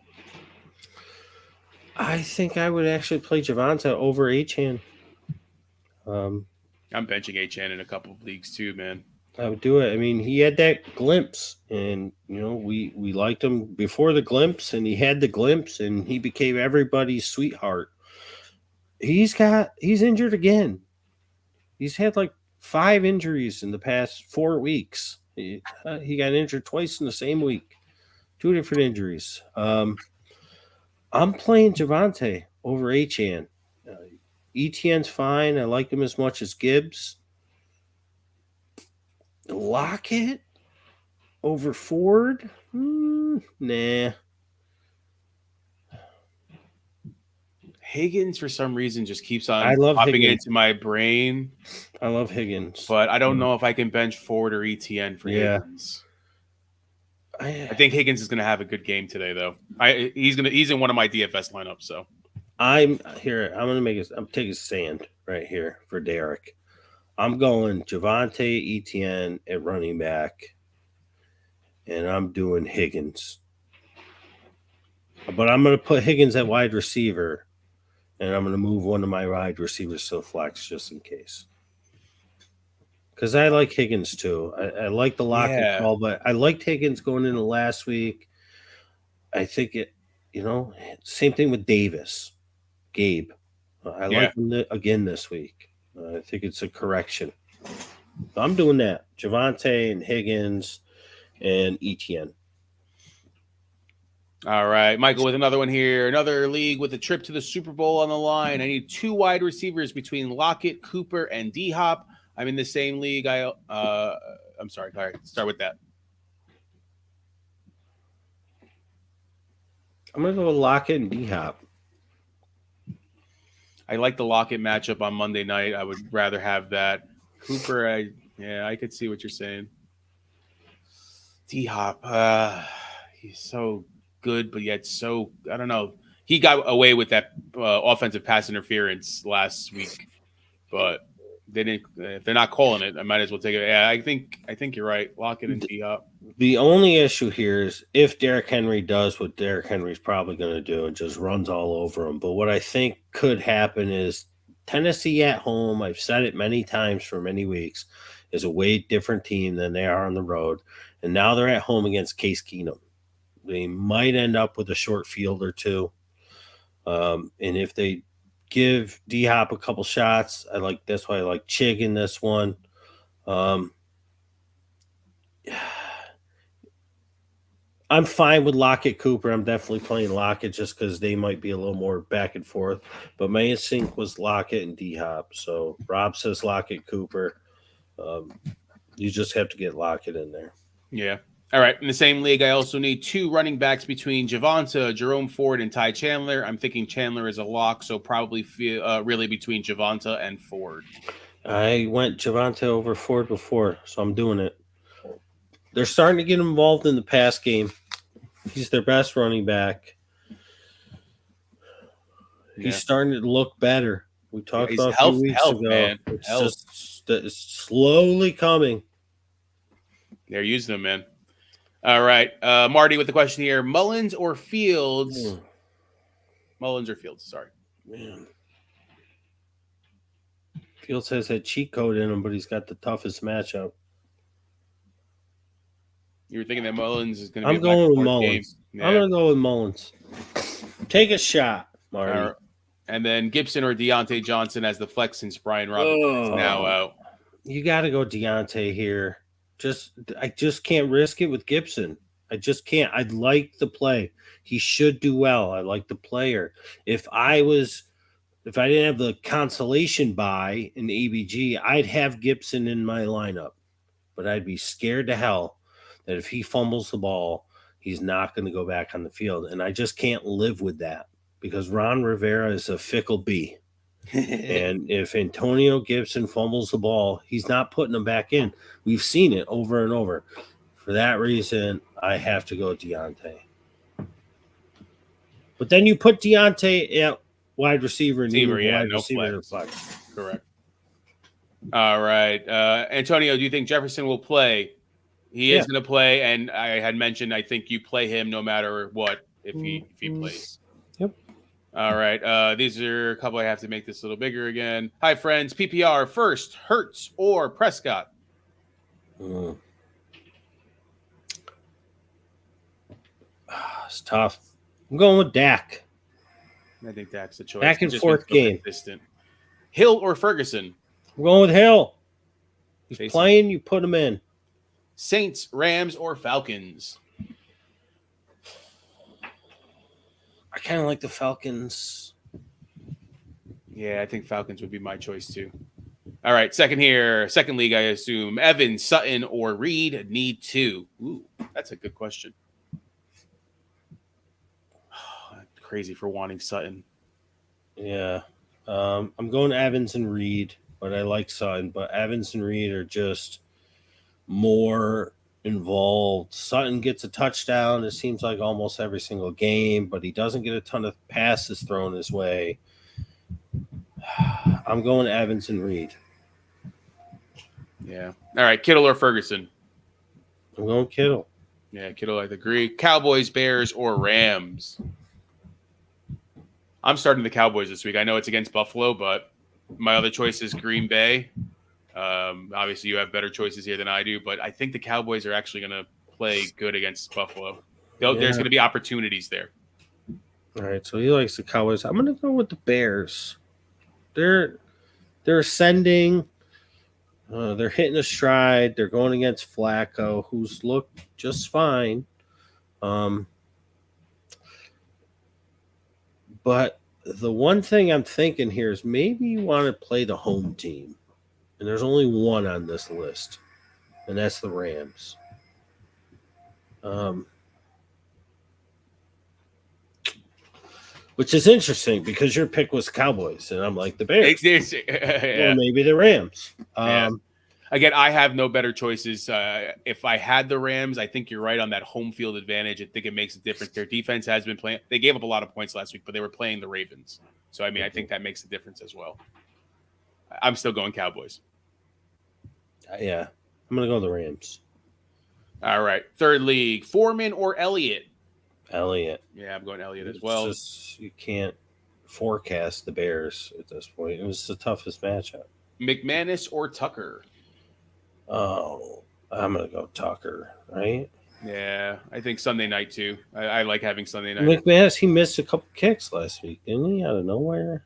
[SPEAKER 1] I think I would actually play Javonte over Achane.
[SPEAKER 2] I'm benching Achane in a couple of leagues too, man.
[SPEAKER 1] I would do it. I mean, he had that glimpse, and we liked him before the glimpse, and he had the glimpse, and he became everybody's sweetheart. He's injured again. He's had like 5 injuries in the past 4 weeks. He got injured twice in the same week, 2 different injuries. I'm playing Javonte over Achane. ETN's fine. I like him as much as Gibbs. Lockett over Ford? Nah.
[SPEAKER 2] Higgins, for some reason, just keeps on popping into my brain.
[SPEAKER 1] I love Higgins.
[SPEAKER 2] But I don't know if I can bench Ford or ETN for Higgins. I think Higgins is going to have a good game today, though. He's in one of my DFS lineups. So
[SPEAKER 1] I'm taking a stand right here for Derek. I'm going Javonte, ETN at running back, and I'm doing Higgins. But I'm going to put Higgins at wide receiver, and I'm going to move one of my wide receivers to flex just in case. Because I like Higgins too. I like the Lockett call, but I liked Higgins going into last week. I think same thing with Gabe. I like him again this week. I think it's a correction. So I'm doing that. Javonte and Higgins and ETN.
[SPEAKER 2] All right, Michael with another one here. Another league with a trip to the Super Bowl on the line. I need 2 wide receivers between Lockett, Cooper, and D-Hop. I'm in the same league. I'm sorry. All right, start with that.
[SPEAKER 1] I'm going to go with Lockett and D-Hop.
[SPEAKER 2] I like the Lockett matchup on Monday night. I would rather have that. Cooper, I could see what you're saying. D-Hop, he's so good, but yet so, I don't know. He got away with that offensive pass interference last week, but they didn't. If they're not calling it, I might as well take it. Yeah, I think you're right. Lockett and D-Hop.
[SPEAKER 1] The only issue here is if Derrick Henry does what Derrick Henry's probably going to do and just runs all over him. But what I think could happen is Tennessee at home, I've said it many times for many weeks, is a way different team than they are on the road. And now they're at home against Case Keenum. They might end up with a short field or two. And if they give D-Hop a couple shots, that's why I like Chig in this one. I'm fine with Lockett Cooper. I'm definitely playing Lockett just because they might be a little more back and forth. But my instinct was Lockett and D Hop. So Rob says Lockett Cooper. You just have to get Lockett in there.
[SPEAKER 2] Yeah. All right. In the same league, I also need 2 running backs between Javonta, Jerome Ford, and Ty Chandler. I'm thinking Chandler is a lock, so probably really between Javonta and Ford.
[SPEAKER 1] I went Javonta over Ford before, so I'm doing it. They're starting to get involved in the pass game. He's their best running back. He's starting to look better. We talked about a few weeks ago.
[SPEAKER 2] Man.
[SPEAKER 1] It's slowly coming.
[SPEAKER 2] They're using them, man. All right. Marty with the question here. Mullins or Fields? Mullins or Fields, sorry.
[SPEAKER 1] Man. Fields has that cheat code in him, but he's got the toughest matchup.
[SPEAKER 2] You were thinking that Mullins is going to be
[SPEAKER 1] I'm going with Mullins. Yeah. I'm going to go with Mullins. Take a shot, Marty.
[SPEAKER 2] And then Gibson or Deontay Johnson as the flex since Brian Robinson is now out.
[SPEAKER 1] You got to go Deontay here. I just can't risk it with Gibson. I just can't. I like the play. He should do well. I like the player. If I didn't have the consolation buy in ABG, I'd have Gibson in my lineup. But I'd be scared to hell that if he fumbles the ball, he's not going to go back on the field. And I just can't live with that because Ron Rivera is a fickle bee. And if Antonio Gibson fumbles the ball, he's not putting him back in. We've seen it over and over. For that reason, I have to go Deontay. But then you put Deontay at wide receiver and wide receiver flex.
[SPEAKER 2] Correct. All right. Antonio, do you think Jefferson will play? He is going to play, and I had mentioned I think you play him no matter what if he plays.
[SPEAKER 1] Yep.
[SPEAKER 2] All right. These are a couple I have to make this a little bigger again. Hi, friends. PPR first, Hurts or Prescott?
[SPEAKER 1] It's tough. I'm going with Dak.
[SPEAKER 2] I think Dak's the choice.
[SPEAKER 1] Back and forth game.
[SPEAKER 2] Consistent. Hill or Ferguson?
[SPEAKER 1] I'm going with Hill. He's playing, you put him in.
[SPEAKER 2] Saints, Rams, or Falcons?
[SPEAKER 1] I kind of like the Falcons.
[SPEAKER 2] Yeah, I think Falcons would be my choice too. All right, second league, I assume. Evans, Sutton, or Reed need 2. Ooh, that's a good question. Crazy for wanting Sutton.
[SPEAKER 1] Yeah. I'm going Evans and Reed, but I like Sutton. But Evans and Reed are just more involved. Sutton gets a touchdown, it seems like almost every single game, but he doesn't get a ton of passes thrown his way. I'm going Evans and Reed.
[SPEAKER 2] Yeah. All right, Kittle or Ferguson?
[SPEAKER 1] I'm going Kittle.
[SPEAKER 2] Yeah, Kittle, I agree. Cowboys, Bears, or Rams? I'm starting the Cowboys this week. I know it's against Buffalo, but my other choice is Green Bay. Obviously, you have better choices here than I do, but I think the Cowboys are actually going to play good against Buffalo. There's going to be opportunities there.
[SPEAKER 1] All right, so he likes the Cowboys. I'm going to go with the Bears. They're ascending. They're hitting a stride. They're going against Flacco, who's looked just fine. But the one thing I'm thinking here is maybe you want to play the home team. And there's only one on this list, and that's the Rams. Which is interesting because your pick was Cowboys, and I'm like the Bears.
[SPEAKER 2] Yeah.
[SPEAKER 1] Well, maybe the Rams.
[SPEAKER 2] Again, I have no better choices. If I had the Rams, I think you're right on that home field advantage. I think it makes a difference. Their defense has been playing. They gave up a lot of points last week, but they were playing the Ravens. So, I mean, I think that makes a difference as well. I'm still going Cowboys.
[SPEAKER 1] Yeah, I'm going to go the Rams.
[SPEAKER 2] All right. Third league, Foreman or Elliott?
[SPEAKER 1] Elliott.
[SPEAKER 2] Yeah, I'm going Elliott as well.
[SPEAKER 1] You can't forecast the Bears at this point. It was the toughest matchup.
[SPEAKER 2] McManus or Tucker?
[SPEAKER 1] Oh, I'm going to go Tucker, right?
[SPEAKER 2] Yeah, I think Sunday night too. I like having Sunday night.
[SPEAKER 1] McManus, he missed a couple kicks last week, didn't he? Out of nowhere.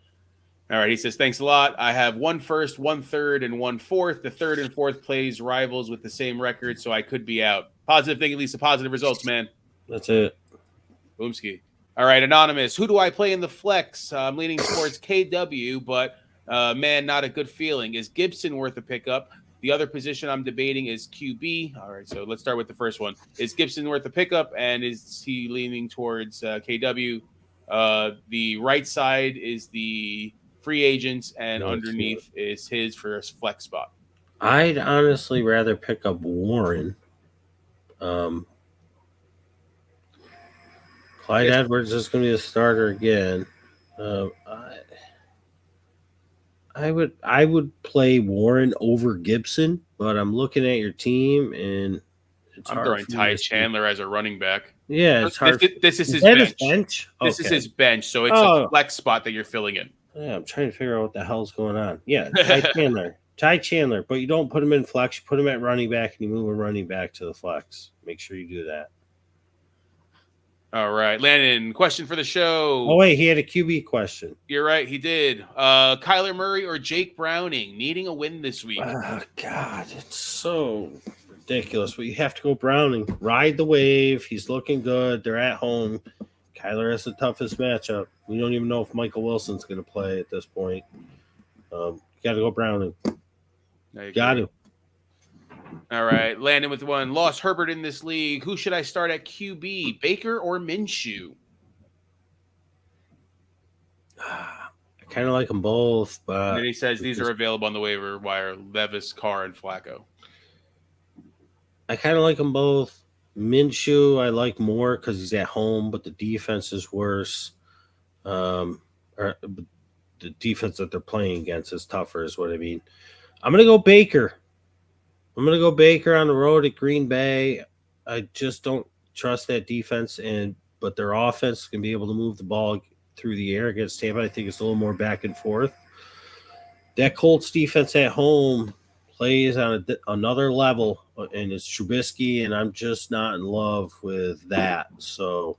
[SPEAKER 2] All right, he says, thanks a lot. I have 1 first, 1 third, and 1 fourth. The third and fourth plays rivals with the same record, so I could be out. Positive thing, at least the positive results, man.
[SPEAKER 1] That's it.
[SPEAKER 2] Boomski. All right, Anonymous. Who do I play in the flex? I'm leaning towards KW, but man, not a good feeling. Is Gibson worth a pickup? The other position I'm debating is QB. All right, so let's start with the first one. Is Gibson worth a pickup, and is he leaning towards KW? The right side is the free agents, and underneath is his for a flex spot.
[SPEAKER 1] I'd honestly rather pick up Warren. Clyde Edwards is going to be the starter again. I would play Warren over Gibson, but I'm looking at your team and
[SPEAKER 2] it's I'm throwing Ty Chandler as a running back.
[SPEAKER 1] Yeah, it's hard.
[SPEAKER 2] This is his bench.
[SPEAKER 1] This
[SPEAKER 2] is his bench, so it's a flex spot that you're filling in.
[SPEAKER 1] Yeah, I'm trying to figure out what the hell's going on. Yeah, Ty Chandler, but you don't put him in flex. You put him at running back, and you move a running back to the flex. Make sure you do that.
[SPEAKER 2] All right, Landon, question for the show.
[SPEAKER 1] Oh, wait, he had a QB question.
[SPEAKER 2] You're right, he did. Kyler Murray or Jake Browning needing a win this week?
[SPEAKER 1] Oh, God, it's so ridiculous. But you have to go Browning. Ride the wave. He's looking good. They're at home. Kyler has the toughest matchup. We don't even know if Michael Wilson's going to play at this point. You got to go Browning. Got to.
[SPEAKER 2] All right, Landon with one. Lost Herbert in this league. Who should I start at QB, Baker or Minshew?
[SPEAKER 1] I kind of like them both, but...
[SPEAKER 2] And then he says these are available on the waiver wire, Levis, Carr, and Flacco.
[SPEAKER 1] I kind of like them both. Minshew I like more because he's at home, but the defense is worse. Or the defense that they're playing against is tougher, is what I mean. I'm going to go Baker. I'm going to go Baker on the road at Green Bay. I just don't trust that defense, but their offense can be able to move the ball through the air against Tampa. I think it's a little more back and forth. That Colts defense at home plays on another level, and it's Trubisky, and I'm just not in love with that. So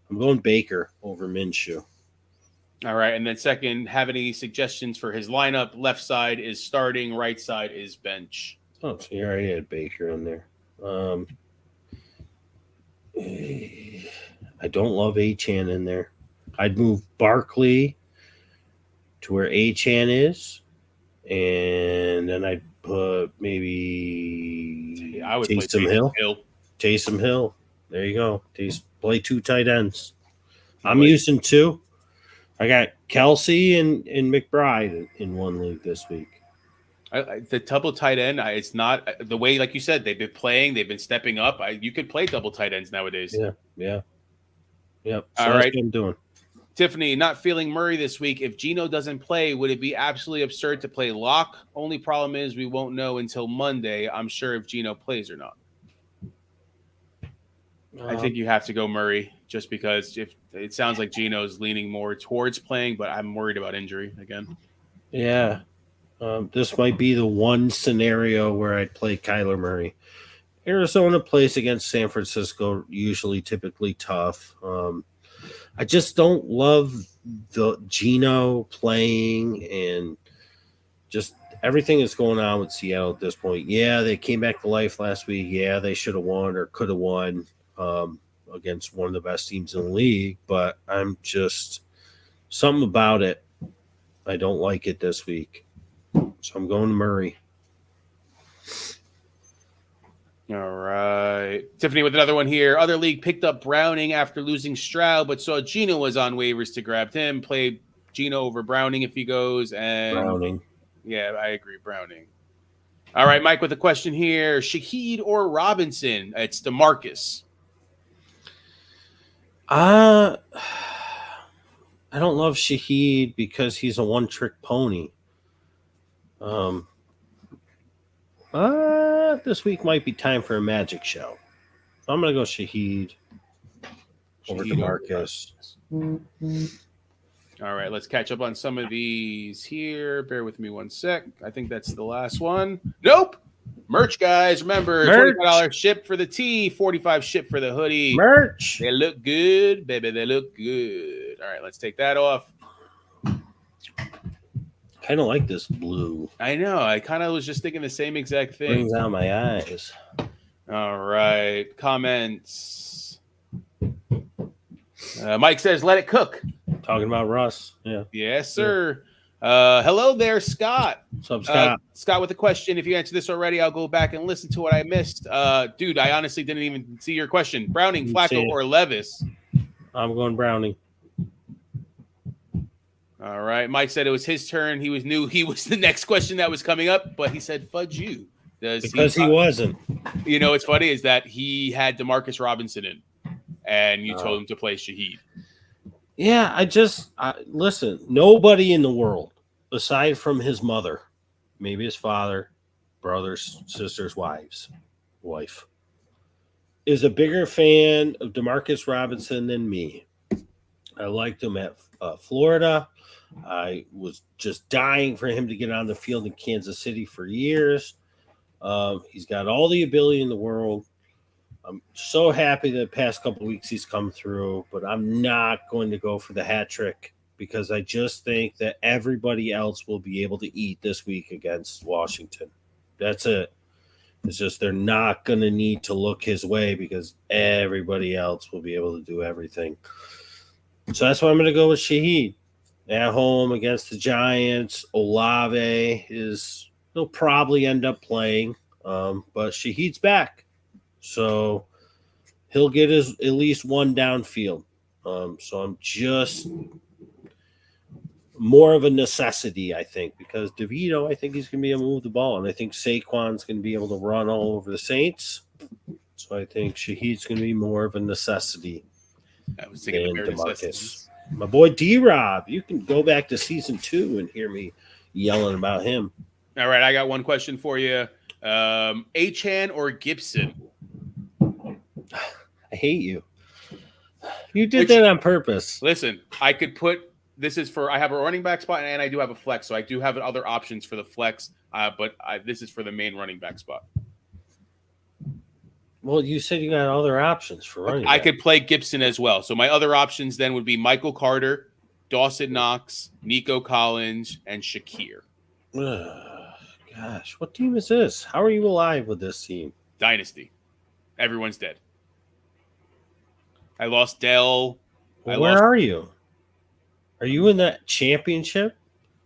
[SPEAKER 1] I'm going Baker over Minshew.
[SPEAKER 2] All right, and then second, have any suggestions for his lineup? Left side is starting, right side is bench.
[SPEAKER 1] Oh, so you already had Baker in there. I don't love Achane in there. I'd move Barkley to where Achane is, and then I'd put maybe Taysom Hill. Taysom Hill. There you go. Play two tight ends. I'm using two. I got Kelsey and McBride in one league this week.
[SPEAKER 2] The double tight end, it's not the way, like you said, they've been playing, they've been stepping up. You could play double tight ends nowadays.
[SPEAKER 1] Yeah. Yep.
[SPEAKER 2] So all right.
[SPEAKER 1] That's what I'm doing.
[SPEAKER 2] Tiffany, not feeling Murray this week. If Geno doesn't play, would it be absolutely absurd to play lock? Only problem is we won't know until Monday, I'm sure, if Geno plays or not. I think you have to go Murray just because if it sounds like Geno's leaning more towards playing, but I'm worried about injury again.
[SPEAKER 1] Yeah. This might be the one scenario where I'd play Kyler Murray. Arizona plays against San Francisco, typically tough. I just don't love the Geno playing and just everything that's going on with Seattle at this point. Yeah, they came back to life last week. Yeah, they should have won or could have won against one of the best teams in the league, but I'm just something about it. I don't like it this week. So I'm going to Murray.
[SPEAKER 2] All right. Tiffany with another one here. Other league picked up Browning after losing Stroud, but saw Geno was on waivers to grab him. Play Geno over Browning if he goes. And
[SPEAKER 1] Browning.
[SPEAKER 2] Yeah, I agree. Browning. All right, Mike with a question here. Shaheed or Robinson? It's DeMarcus.
[SPEAKER 1] I don't love Shaheed because he's a one-trick pony. This week might be time for a magic show. So I'm going to go Shaheed over DeMarcus.
[SPEAKER 2] All right, let's catch up on some of these here. Bear with me one sec. I think that's the last one. Nope. Merch, guys. Remember, $25 ship for the tee, $45 ship for the hoodie.
[SPEAKER 1] Merch.
[SPEAKER 2] They look good, baby. They look good. All right, let's take that off.
[SPEAKER 1] Kind of like this blue.
[SPEAKER 2] I know. I kind of was just thinking the same exact thing.
[SPEAKER 1] Brings out my eyes.
[SPEAKER 2] All right. Comments. Mike says, let it cook.
[SPEAKER 1] Talking about Russ. Yeah.
[SPEAKER 2] Yes, sir. Hello there, Scott.
[SPEAKER 1] What's up, Scott?
[SPEAKER 2] Scott with a question. If you answer this already, I'll go back and listen to what I missed. Dude, I honestly didn't even see your question. Browning, Flacco, or Levis?
[SPEAKER 1] I'm going Browning.
[SPEAKER 2] All right. Mike said it was his turn. He knew he was the next question that was coming up, but he said, fudge you.
[SPEAKER 1] Because he wasn't.
[SPEAKER 2] You know, what's funny is that he had DeMarcus Robinson in, and you told him to play Shaheed.
[SPEAKER 1] Yeah, listen, nobody in the world, aside from his mother, maybe his father, brothers, sisters, wife, is a bigger fan of DeMarcus Robinson than me. I liked him at Florida. I was just dying for him to get on the field in Kansas City for years. He's got all the ability in the world. I'm so happy the past couple of weeks he's come through, but I'm not going to go for the hat trick because I just think that everybody else will be able to eat this week against Washington. That's it. It's just they're not going to need to look his way because everybody else will be able to do everything. So that's why I'm going to go with Shaheed. At home against the Giants, Olave he'll probably end up playing, but Shaheed's back. So he'll get at least one downfield. So I'm just more of a necessity, I think, because DeVito, I think he's going to be able to move the ball, and I think Saquon's going to be able to run all over the Saints. So I think Shaheed's going to be more of a necessity.
[SPEAKER 2] I was thinking of DeMarcus.
[SPEAKER 1] My boy D-Rob, you can go back to season 2 and hear me yelling about him.
[SPEAKER 2] All right, I got one question for you. Achane or Gibson?
[SPEAKER 1] I hate you. You did that on purpose.
[SPEAKER 2] Listen, I could put I have a running back spot and I do have a flex, so I do have other options for the flex, but this is for the main running back spot.
[SPEAKER 1] Well, you said you got other options for running back.
[SPEAKER 2] I could play Gibson as well. So my other options then would be Michael Carter, Dawson Knox, Nico Collins, and Shakir.
[SPEAKER 1] Gosh, what team is this? How are you alive with this team?
[SPEAKER 2] Dynasty. Everyone's dead. I lost Dell.
[SPEAKER 1] Where are you? Are you in that championship?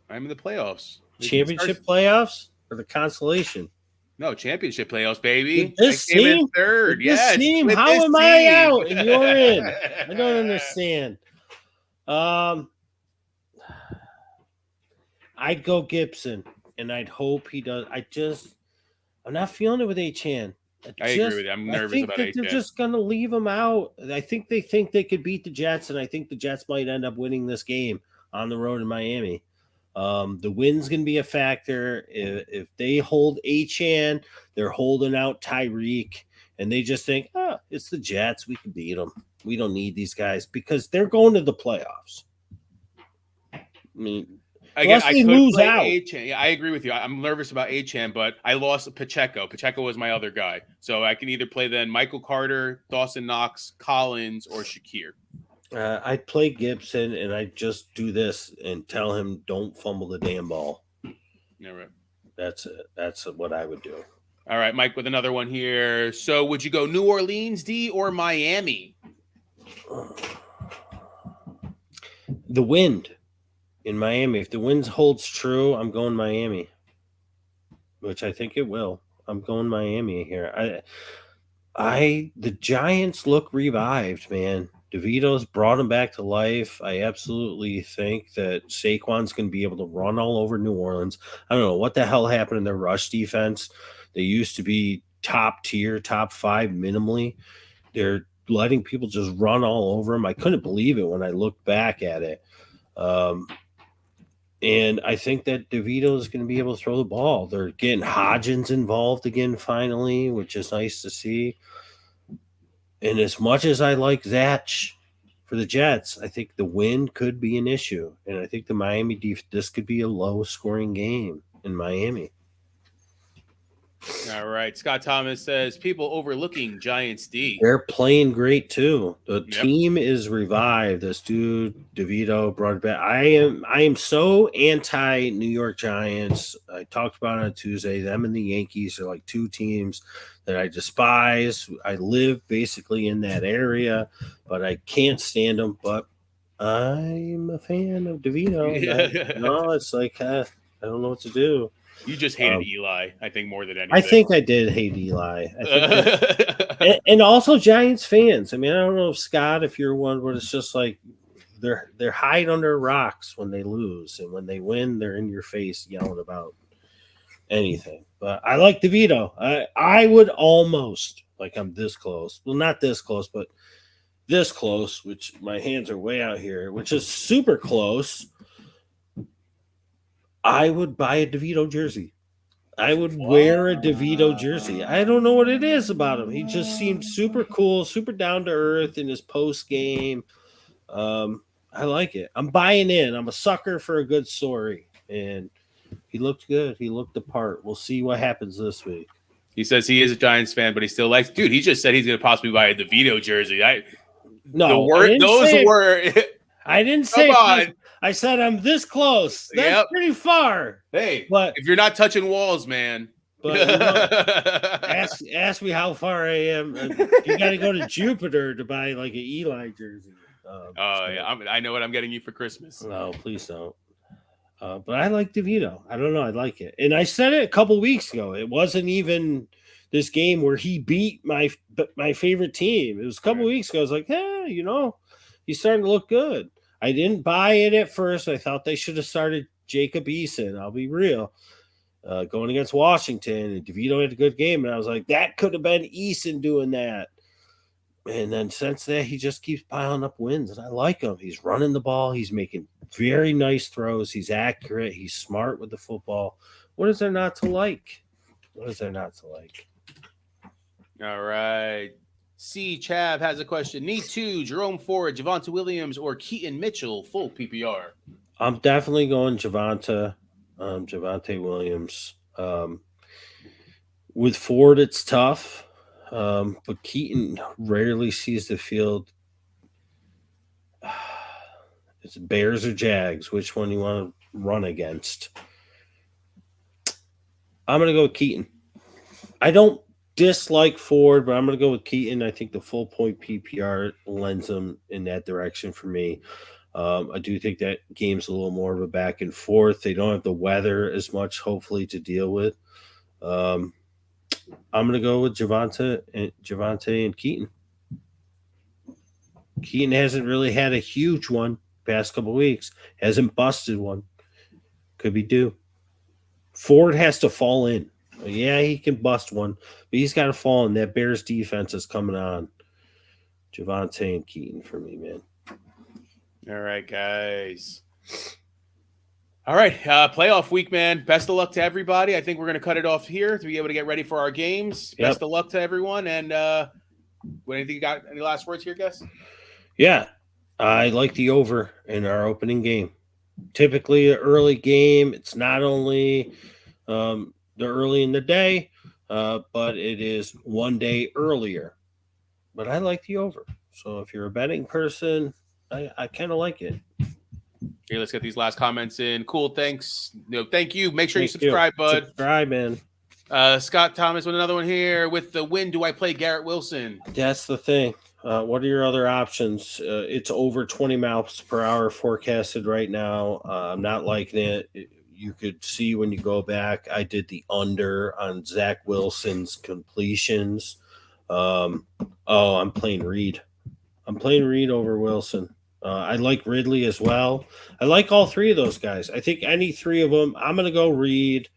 [SPEAKER 2] I'm in the playoffs.
[SPEAKER 1] Championship playoffs or the consolation?
[SPEAKER 2] No, championship playoffs, baby.
[SPEAKER 1] With this team?
[SPEAKER 2] Third.
[SPEAKER 1] Yes. Team? How am I out and you're in? I don't understand. I'd go Gibson, and I'd hope he does. I'm not feeling it with Achane.
[SPEAKER 2] I agree with you. I'm nervous about Achane.
[SPEAKER 1] They're just going to leave him out. I think they could beat the Jets, and I think the Jets might end up winning this game on the road in Miami. The win's going to be a factor. If they hold Achane, they're holding out Tyreek, and they just think, it's the Jets. We can beat them. We don't need these guys because they're going to the playoffs. I mean,
[SPEAKER 2] again, I could lose out. Achane. Yeah, I agree with you. I'm nervous about Achane, but I lost Pacheco. Pacheco was my other guy. So I can either play then Michael Carter, Dawson Knox, Collins, or Shakir.
[SPEAKER 1] I'd play Gibson, and I'd just do this and tell him, don't fumble the damn ball.
[SPEAKER 2] Yeah, right.
[SPEAKER 1] That's it. That's what I would do.
[SPEAKER 2] All right, Mike, with another one here. So would you go New Orleans, D, or Miami?
[SPEAKER 1] The wind in Miami. If the wind holds true, I'm going Miami, which I think it will. I'm going Miami here. The Giants look revived, man. DeVito's brought him back to life. I absolutely think that Saquon's going to be able to run all over New Orleans. I don't know what the hell happened in their rush defense. They used to be top tier, top 5 minimally. They're letting people just run all over them. I couldn't believe it when I looked back at it. And I think that DeVito is going to be able to throw the ball. They're getting Hodgins involved again finally, which is nice to see. And as much as I like Zach for the Jets, I think the wind could be an issue. And I think the Miami this could be a low-scoring game in Miami.
[SPEAKER 2] All right. Scott Thomas says people overlooking Giants D.
[SPEAKER 1] They're playing great too. The team is revived. This dude DeVito brought it back. I am so anti New York Giants. I talked about it on Tuesday. Them and the Yankees are like two teams that I despise. I live basically in that area, but I can't stand them. But I'm a fan of DeVito. No, it's like I don't know what to do.
[SPEAKER 2] You just hated Eli, I think, more than anything.
[SPEAKER 1] I think I did hate Eli. I think and also Giants fans. I mean, I don't know if Scott, if you're one, but it's just like they're hide under rocks when they lose, and when they win, they're in your face yelling about anything. But I like DeVito. I would almost, like, I'm this close. Well, not this close, but this close, which my hands are way out here, which is super close. I would buy a DeVito jersey. I would wear a DeVito jersey. I don't know what it is about him. He just seemed super cool, super down to earth in his post game. I like it. I'm buying in. I'm a sucker for a good story. And he looked good. He looked the part. We'll see what happens this week.
[SPEAKER 2] He says he is a Giants fan, but he still likes. Dude, he just said he's going to possibly buy a DeVito jersey. I didn't say.
[SPEAKER 1] Come on. I said I'm this close. That's pretty far.
[SPEAKER 2] Hey, but if you're not touching walls, man.
[SPEAKER 1] But ask me how far I am. You got to go to Jupiter to buy like an Eli jersey.
[SPEAKER 2] I know what I'm getting you for Christmas.
[SPEAKER 1] No, please don't. But I like DeVito. I don't know. I like it. And I said it a couple weeks ago. It wasn't even this game where he beat my favorite team. It was a couple weeks ago. I was like, hey, he's starting to look good. I didn't buy it at first. I thought they should have started Jacob Eason. I'll be real. Going against Washington, and DeVito had a good game. And I was like, that could have been Eason doing that. And then since that, he just keeps piling up wins. And I like him. He's running the ball. He's making very nice throws. He's accurate. He's smart with the football. What is there not to like? What is there not to like?
[SPEAKER 2] All right. C. Chav has a question. Need two, Jerome Ford, Javonte Williams, or Keaton Mitchell, full PPR.
[SPEAKER 1] I'm definitely going Javonte Williams. With Ford, it's tough, but Keaton rarely sees the field. It's Bears or Jags. Which one you want to run against? I'm going to go with Keaton. I don't dislike Ford, but I'm going to go with Keaton. I think the full point PPR lends him in that direction for me. I do think that game's a little more of a back and forth. They don't have the weather as much, hopefully, to deal with. I'm going to go with Javonte and Keaton. Keaton hasn't really had a huge one past couple of weeks. Hasn't busted one. Could be due. Ford has to fall in. Yeah, he can bust one, but he's got to fall in. That Bears defense is coming on. Javonte and Keaton for me, man.
[SPEAKER 2] All right, guys. All right, playoff week, man. Best of luck to everybody. I think we're going to cut it off here to be able to get ready for our games. Best of luck to everyone. And anything you got? Any last words here, Gus?
[SPEAKER 1] Yeah, I like the over in our opening game. Typically, an early game. It's not only the early in the day, but it is one day earlier. But I like the over. So if you're a betting person, I kind of like it.
[SPEAKER 2] Okay, let's get these last comments in. Cool, thanks. Thank you. Make sure you subscribe, bud.
[SPEAKER 1] Subscribe, man.
[SPEAKER 2] Scott Thomas with another one here. With the win, do I play Garrett Wilson?
[SPEAKER 1] That's the thing. What are your other options? It's over 20 miles per hour forecasted right now. I'm not liking it. You could see when you go back, I did the under on Zach Wilson's completions. I'm playing Reed. I'm playing Reed over Wilson. I like Ridley as well. I like all three of those guys. I think any three of them, I'm going to go Reed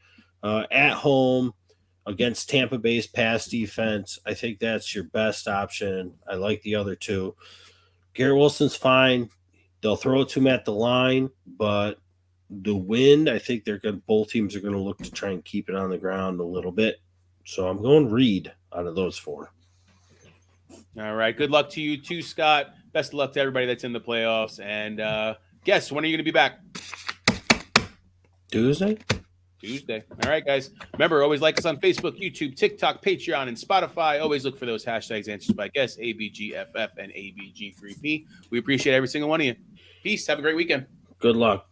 [SPEAKER 1] at home against Tampa Bay's pass defense. I think that's your best option. I like the other two. Garrett Wilson's fine. They'll throw it to him at the line, but the wind, I think both teams are going to look to try and keep it on the ground a little bit. So I'm going Reed out of those four.
[SPEAKER 2] All right. Good luck to you too, Scott. Best of luck to everybody that's in the playoffs. And guess, when are you going to be back?
[SPEAKER 1] Tuesday?
[SPEAKER 2] Tuesday. All right, guys. Remember, always like us on Facebook, YouTube, TikTok, Patreon, and Spotify. Always look for those hashtags, answers by guests, ABGFF and ABG3P. We appreciate every single one of you. Peace. Have a great weekend.
[SPEAKER 1] Good luck.